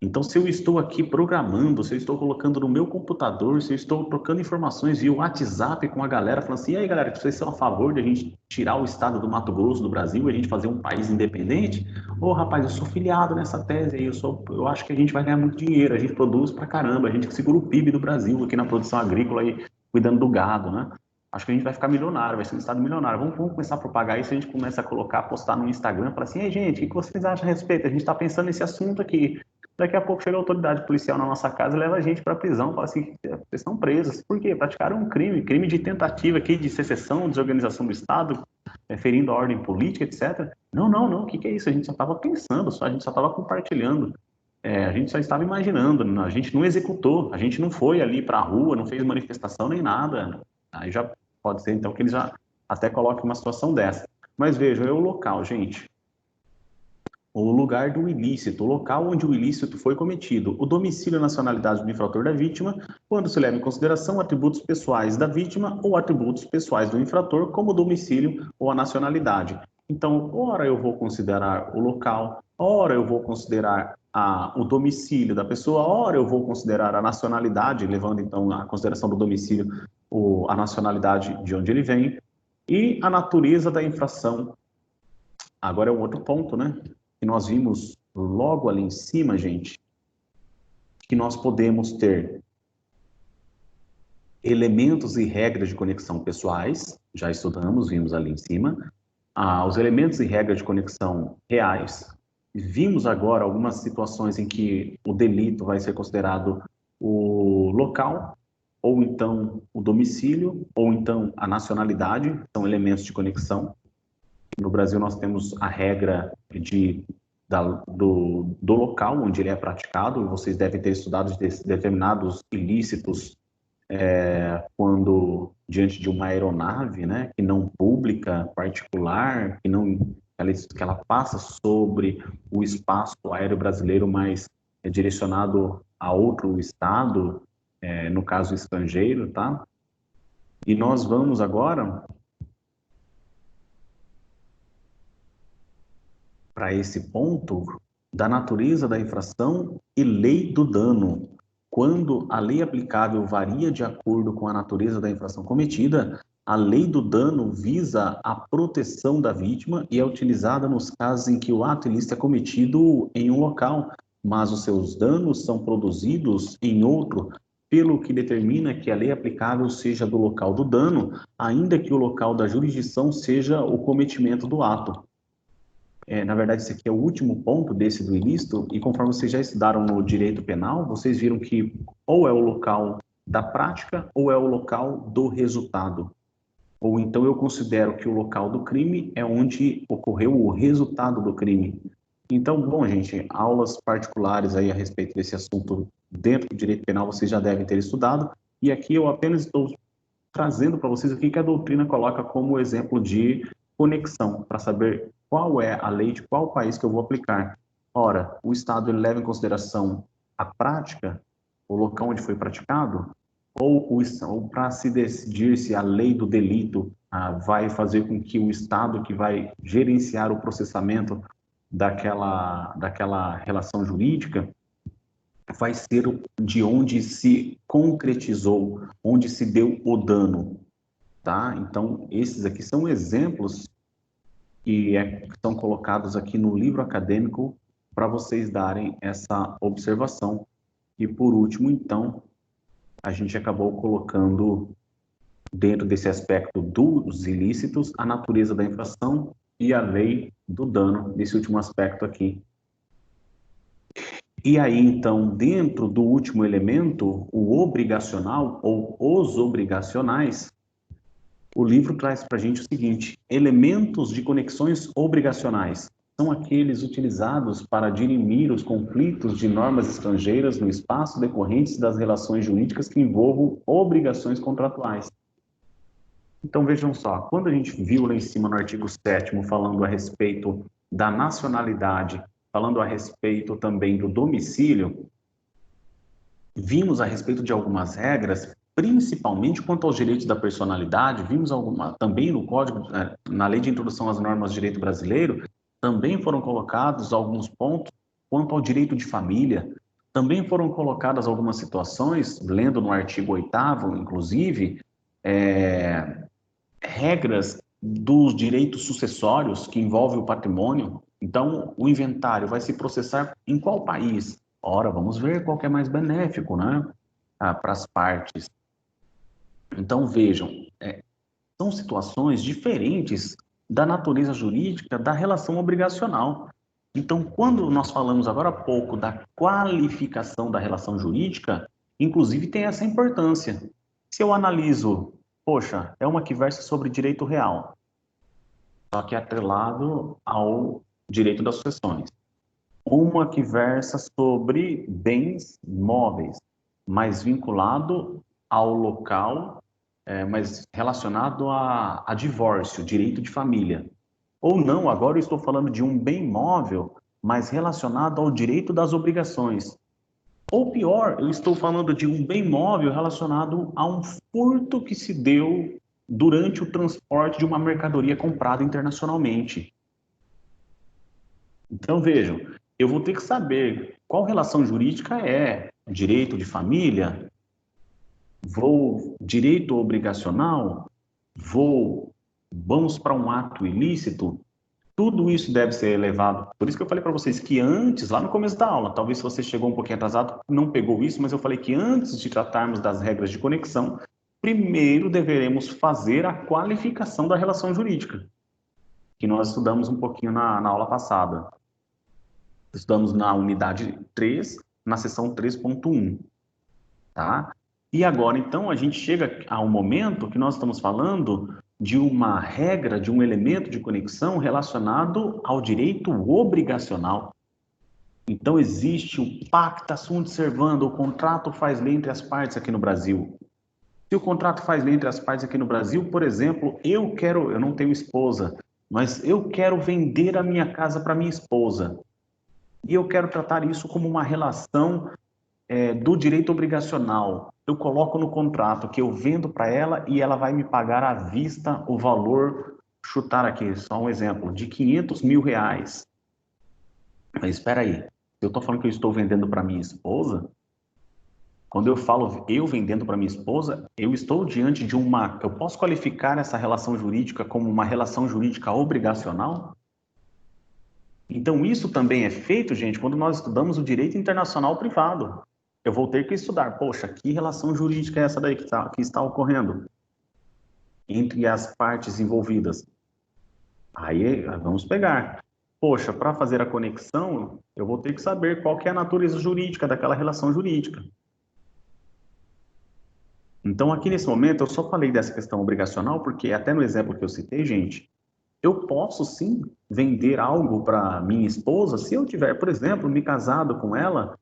Então, se eu estou aqui programando, se eu estou colocando no meu computador, se eu estou trocando informações via WhatsApp com a galera, falando assim: e aí, galera, vocês são a favor de a gente tirar o estado do Mato Grosso do Brasil e a gente fazer um país independente? Ô, rapaz, eu sou filiado nessa tese aí, eu acho que a gente vai ganhar muito dinheiro, a gente produz pra caramba, a gente que segura o PIB do Brasil aqui na produção agrícola e cuidando do gado, né? Acho que a gente vai ficar milionário, vai ser um estado milionário. Vamos começar a propagar isso, a gente começa a colocar, postar no Instagram, falar assim: ei, gente, o que vocês acham a respeito? A gente está pensando nesse assunto aqui. Daqui a pouco chega a autoridade policial na nossa casa e leva a gente para a prisão, fala assim: vocês estão presos. Por quê? Praticaram um crime de tentativa aqui de secessão, desorganização do Estado, ferindo a ordem política, etc. Não, o que é isso? A gente só estava pensando, a gente só estava compartilhando. A gente só estava imaginando, a gente não executou, a gente não foi ali para a rua, não fez manifestação nem nada. Aí já pode ser, então, que eles já até coloquem uma situação dessa. Mas vejam, é o local, gente. O lugar do ilícito, o local onde o ilícito foi cometido, o domicílio e a nacionalidade do infrator da vítima, quando se leva em consideração atributos pessoais da vítima ou atributos pessoais do infrator, como o domicílio ou a nacionalidade. Então, ora eu vou considerar o local, ora eu vou considerar o domicílio da pessoa, ora eu vou considerar a nacionalidade, levando então a consideração do domicílio a nacionalidade de onde ele vem, e a natureza da infração. Agora é um outro ponto, né? Que nós vimos logo ali em cima, gente, que nós podemos ter elementos e regras de conexão pessoais, já estudamos, vimos ali em cima, os elementos e regras de conexão reais. Vimos agora algumas situações em que o delito vai ser considerado o local, ou então o domicílio, ou então a nacionalidade, são elementos de conexão. No Brasil nós temos a regra do local onde ele é praticado, vocês devem ter estudado determinados ilícitos quando diante de uma aeronave, né, que não pública, particular, que ela passa sobre o espaço aéreo brasileiro, mas é direcionado a outro estado, no caso estrangeiro, tá? E nós vamos agora para esse ponto da natureza da infração e lei do dano. Quando a lei aplicável varia de acordo com a natureza da infração cometida, a lei do dano visa a proteção da vítima e é utilizada nos casos em que o ato ilícito é cometido em um local, mas os seus danos são produzidos em outro, pelo que determina que a lei aplicável seja do local do dano, ainda que o local da jurisdição seja o cometimento do ato. Na verdade, esse aqui é o último ponto desse do ilícito, e conforme vocês já estudaram no direito penal, vocês viram que ou é o local da prática ou é o local do resultado. Ou então eu considero que o local do crime é onde ocorreu o resultado do crime. Então, bom, gente, aulas particulares aí a respeito desse assunto dentro do direito penal vocês já devem ter estudado, e aqui eu apenas estou trazendo para vocês o que a doutrina coloca como exemplo de conexão, para saber qual é a lei de qual país que eu vou aplicar. Ora, o Estado ele leva em consideração a prática, o local onde foi praticado, ou para se decidir se a lei do delito vai fazer com que o Estado que vai gerenciar o processamento daquela relação jurídica vai ser de onde se concretizou, onde se deu o dano, tá? Então, esses aqui são exemplos que são colocados aqui no livro acadêmico para vocês darem essa observação. E por último, então, a gente acabou colocando dentro desse aspecto dos ilícitos a natureza da infração e a lei do dano, nesse último aspecto aqui. E aí, então, dentro do último elemento, o obrigacional ou os obrigacionais, o livro traz para a gente o seguinte: elementos de conexões obrigacionais são aqueles utilizados para dirimir os conflitos de normas estrangeiras no espaço decorrentes das relações jurídicas que envolvam obrigações contratuais. Então, vejam só, quando a gente viu lá em cima no artigo 7º falando a respeito da nacionalidade, falando a respeito também do domicílio, vimos a respeito de algumas regras, principalmente quanto aos direitos da personalidade, vimos também no Código, na Lei de Introdução às Normas do Direito Brasileiro, também foram colocados alguns pontos quanto ao direito de família, também foram colocadas algumas situações, lendo no artigo 8º, inclusive, regras dos direitos sucessórios que envolvem o patrimônio. Então, o inventário vai se processar em qual país? Ora, vamos ver qual que é mais benéfico, né, para as partes. Então, vejam, são situações diferentes da natureza jurídica da relação obrigacional. Então, quando nós falamos agora há pouco da qualificação da relação jurídica, inclusive tem essa importância. Se eu analiso, poxa, é uma que versa sobre direito real. só que atrelado ao direito das sucessões. Uma que versa sobre bens móveis, mas vinculado ao local, mas relacionado a divórcio, direito de família. Ou não, agora eu estou falando de um bem móvel, mas relacionado ao direito das obrigações. Ou pior, eu estou falando de um bem móvel relacionado a um furto que se deu durante o transporte de uma mercadoria comprada internacionalmente. Então, vejam, eu vou ter que saber qual relação jurídica é direito de família, direito obrigacional, vamos para um ato ilícito. Tudo isso deve ser levado. Por isso que eu falei para vocês que antes, lá no começo da aula, talvez se você chegou um pouquinho atrasado, não pegou isso, mas eu falei que antes de tratarmos das regras de conexão, primeiro deveremos fazer a qualificação da relação jurídica, que nós estudamos um pouquinho na aula passada. Estudamos na unidade 3, na seção 3.1, tá? E agora, então, a gente chega a um momento que nós estamos falando de uma regra, de um elemento de conexão relacionado ao direito obrigacional. Então, existe o pacta sunt servanda, o contrato faz lei entre as partes aqui no Brasil. Se o contrato faz lei entre as partes aqui no Brasil, por exemplo, eu não tenho esposa, mas eu quero vender a minha casa para minha esposa. E eu quero tratar isso como uma relação do direito obrigacional. Eu coloco no contrato que eu vendo para ela e ela vai me pagar à vista o valor, chutar aqui, só um exemplo, de R$ 500.000. Mas espera aí, eu estou falando que eu estou vendendo para minha esposa? Quando eu falo eu vendendo para minha esposa, eu estou diante de eu posso qualificar essa relação jurídica como uma relação jurídica obrigacional? Então, isso também é feito, gente, quando nós estudamos o direito internacional privado. Eu vou ter que estudar, poxa, que relação jurídica é essa daí que está ocorrendo entre as partes envolvidas? Aí, vamos pegar. Poxa, para fazer a conexão, eu vou ter que saber qual que é a natureza jurídica daquela relação jurídica. Então, aqui nesse momento, eu só falei dessa questão obrigacional, porque até no exemplo que eu citei, gente, eu posso sim vender algo para minha esposa se eu tiver, por exemplo, me casado com ela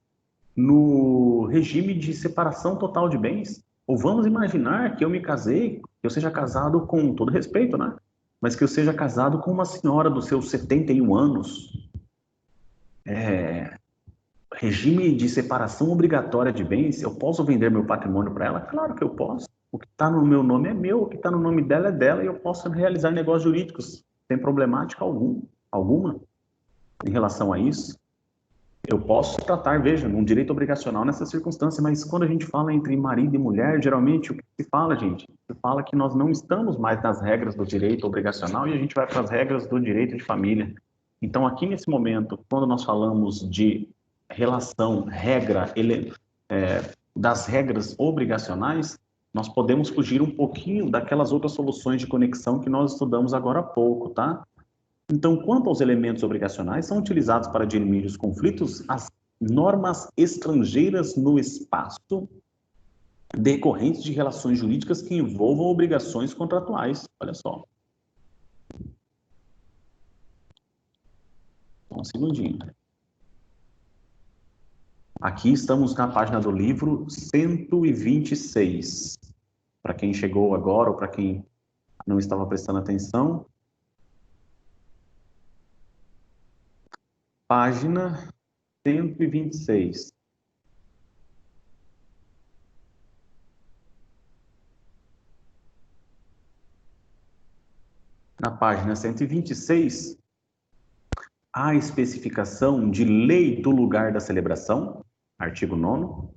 no regime de separação total de bens. Ou vamos imaginar que eu me casei, que eu seja casado com todo respeito, né? Mas que eu seja casado com uma senhora dos seus 71 anos. Regime de separação obrigatória de bens, eu posso vender meu patrimônio para ela? Claro que eu posso. O que está no meu nome é meu, o que está no nome dela é dela, e eu posso realizar negócios jurídicos sem problemática alguma em relação a isso. Eu posso tratar, veja, um direito obrigacional nessa circunstância, mas quando a gente fala entre marido e mulher, geralmente o que se fala, gente? Se fala que nós não estamos mais nas regras do direito obrigacional e a gente vai para as regras do direito de família. Então, aqui nesse momento, quando nós falamos de relação, das regras obrigacionais, nós podemos fugir um pouquinho daquelas outras soluções de conexão que nós estudamos agora há pouco, tá? Então, quanto aos elementos obrigacionais, são utilizados para dirimir os conflitos as normas estrangeiras no espaço decorrentes de relações jurídicas que envolvam obrigações contratuais. Olha só. Um segundinho. Aqui estamos na página do livro 126. Para quem chegou agora ou para quem não estava prestando atenção. Página 126. Na página 126, a especificação de lei do lugar da celebração, artigo 9º,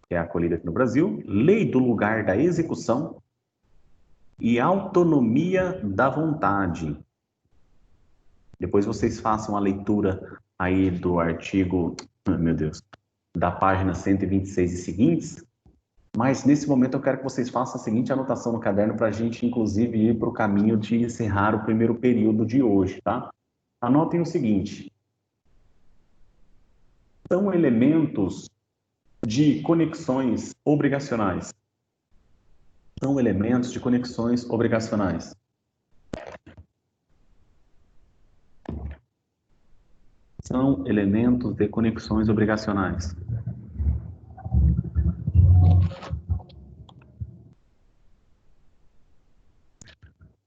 que é acolhida aqui no Brasil, lei do lugar da execução e autonomia da vontade. Depois vocês façam a leitura aí do artigo, meu Deus, da página 126 e seguintes, mas nesse momento eu quero que vocês façam a seguinte anotação no caderno para a gente, inclusive, ir para o caminho de encerrar o primeiro período de hoje, tá? Anotem o seguinte. São elementos de conexões obrigacionais. São elementos de conexões obrigacionais. São elementos de conexões obrigacionais.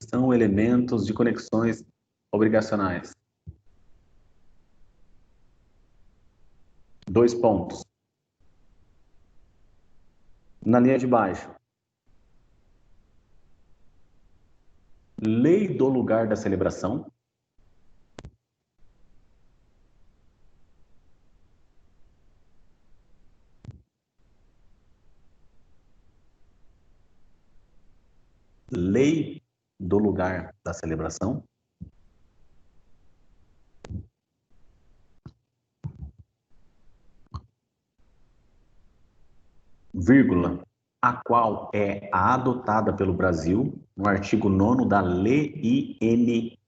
São elementos de conexões obrigacionais. 2 pontos. Na linha de baixo. Lei do lugar da celebração. Lei do lugar da celebração. Vírgula, a qual é adotada pelo Brasil no artigo 9º da LINDB,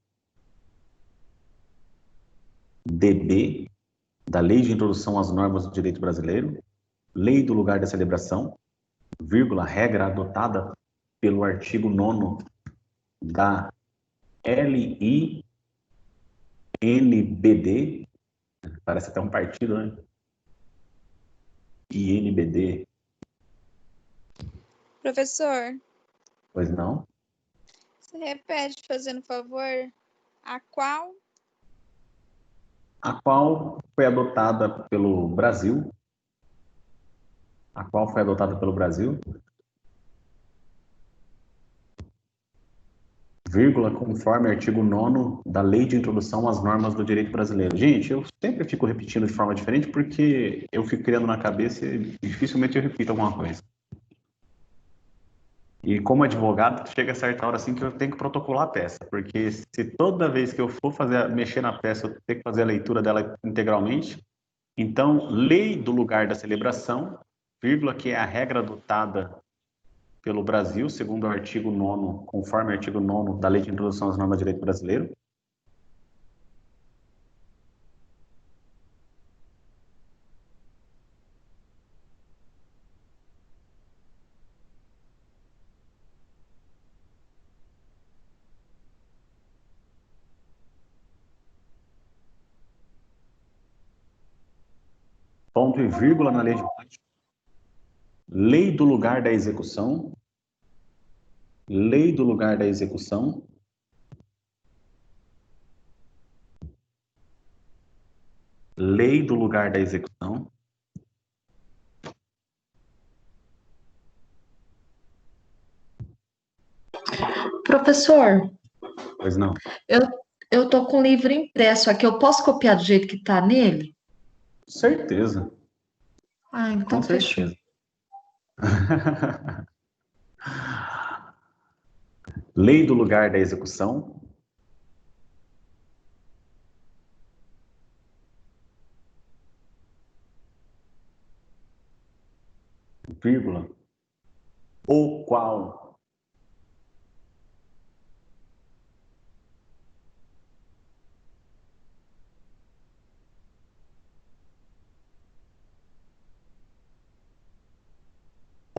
da Lei de Introdução às Normas do Direito Brasileiro, Lei do Lugar da Celebração, vírgula, regra adotada pelo artigo 9º da LINBD, parece até um partido, né? INBD.
Professor,
Pois não?
você repete, fazendo favor, a qual?
A qual foi adotada pelo Brasil. A qual foi adotada pelo Brasil. Vírgula, conforme artigo 9º da Lei de Introdução às Normas do Direito Brasileiro. Gente, eu sempre fico repetindo de forma diferente porque eu fico criando na cabeça e dificilmente eu repito alguma coisa. E como advogado, chega a certa hora assim que eu tenho que protocolar a peça, porque se toda vez que eu for mexer na peça, eu tenho que fazer a leitura dela integralmente, então, lei do lugar da celebração, vírgula, que é a regra adotada pelo Brasil, segundo o artigo 9º, conforme o artigo 9º da Lei de Introdução às Normas do Direito Brasileiro. Ponto e vírgula na lei de baixo. Lei do lugar da execução. Lei do lugar da execução. Lei do lugar da execução.
Professor,
Pois não.
eu tô com o livro impresso aqui. Eu posso copiar do jeito que tá nele?
Certeza.
Ah, então
Com
fechou.
certeza. Lei do lugar da execução. Vírgula. O qual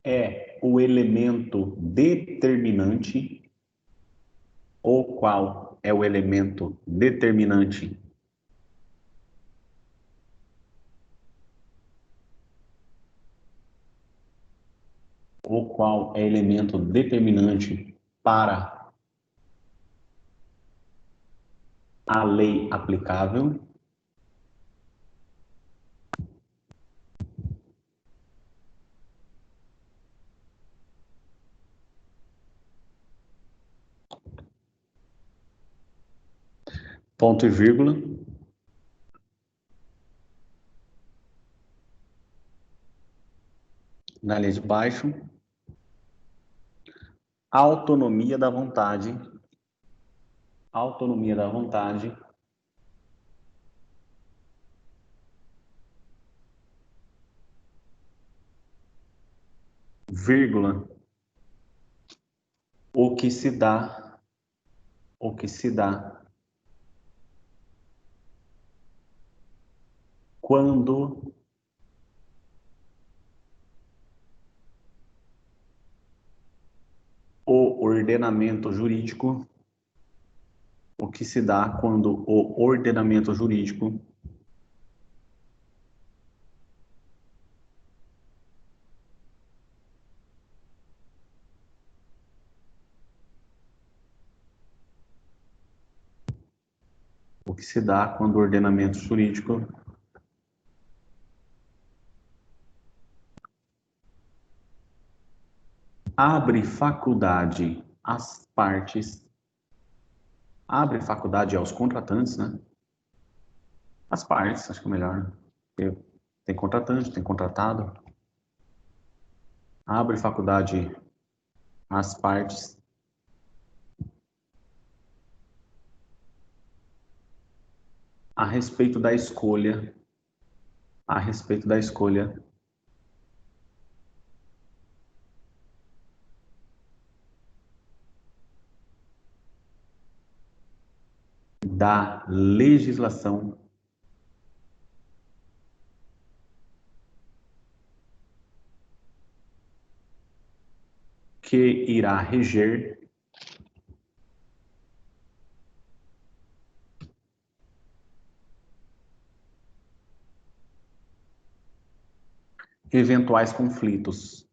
é o elemento determinante. O qual é o elemento determinante. O qual é elemento determinante para a lei aplicável. Ponto e vírgula. Na linha de baixo. Autonomia da vontade. Autonomia da vontade. Vírgula. O que se dá. O que se dá. Quando o ordenamento jurídico. O que se dá quando o ordenamento jurídico que se dá quando o ordenamento jurídico abre faculdade às partes, abre faculdade aos contratantes, né? As partes, acho que é melhor. Porque tem contratante, tem contratado. Abre faculdade às partes a respeito da escolha, a respeito da escolha da legislação que irá reger eventuais conflitos.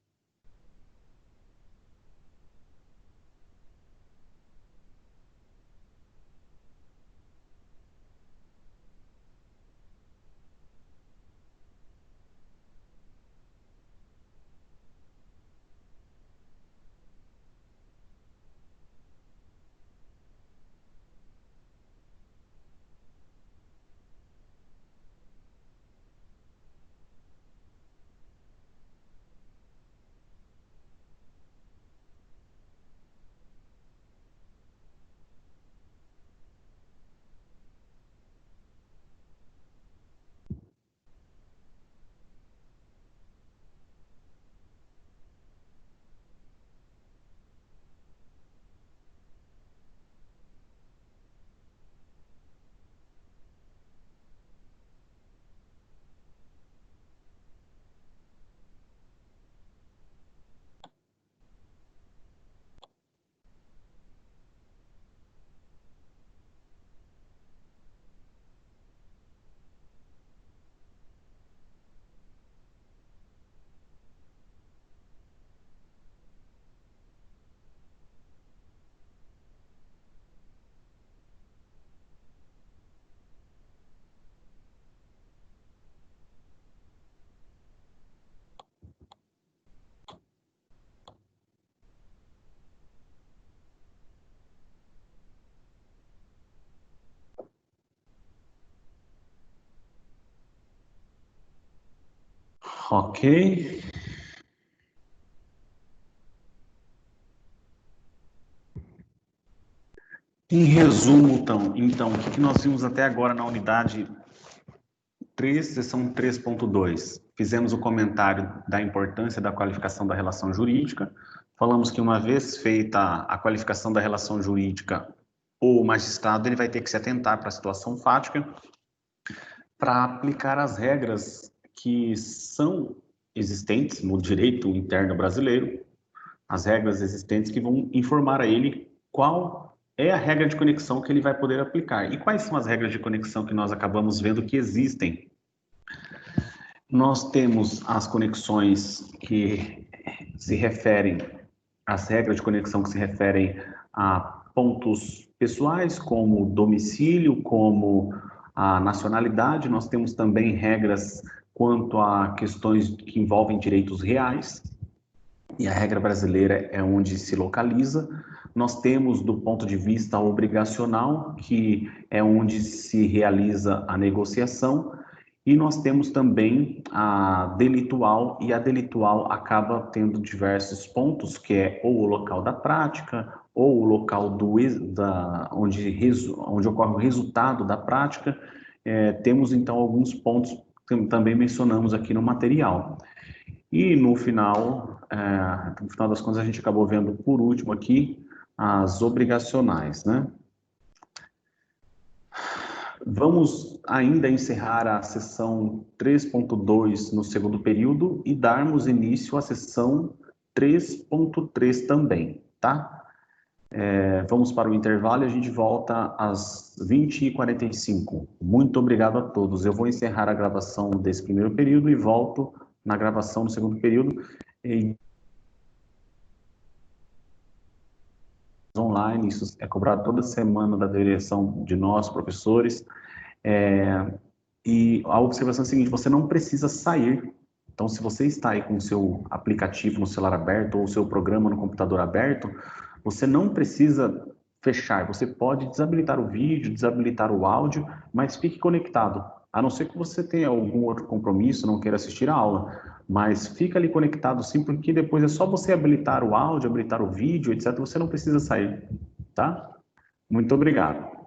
Ok. Em resumo, então, o que nós vimos até agora na unidade 3, seção 3.2? Fizemos o comentário da importância da qualificação da relação jurídica. Falamos que uma vez feita a qualificação da relação jurídica, o magistrado ele vai ter que se atentar para a situação fática para aplicar as regras que são existentes no direito interno brasileiro, as regras existentes que vão informar a ele qual é a regra de conexão que ele vai poder aplicar. E quais são as regras de conexão que nós acabamos vendo que existem? Nós temos as conexões que se referem, as regras de conexão que se referem a pontos pessoais, como domicílio, como a nacionalidade. Nós temos também regras quanto a questões que envolvem direitos reais, e a regra brasileira é onde se localiza. Nós temos, do ponto de vista obrigacional, que é onde se realiza a negociação, e nós temos também a delitual, e a delitual acaba tendo diversos pontos, que é ou o local da prática, ou o local onde ocorre o resultado da prática. Temos, então, alguns pontos que também mencionamos aqui no material. E no final das contas, a gente acabou vendo, por último aqui, as obrigacionais, né? Vamos ainda encerrar a sessão 3.2 no segundo período e darmos início à sessão 3.3 também, tá? Vamos para o intervalo e a gente volta às 20h45. Muito obrigado a todos. Eu vou encerrar a gravação desse primeiro período e volto na gravação do segundo período. online, isso é cobrado toda semana da direção de nós, professores. E a observação é a seguinte: você não precisa sair. Então, se você está aí com o seu aplicativo no celular aberto ou o seu programa no computador aberto, você não precisa fechar. Você pode desabilitar o vídeo, desabilitar o áudio, mas fique conectado. A não ser que você tenha algum outro compromisso, não queira assistir a aula, mas fica ali conectado sim, porque depois é só você habilitar o áudio, habilitar o vídeo, etc. Você não precisa sair, tá? Muito obrigado.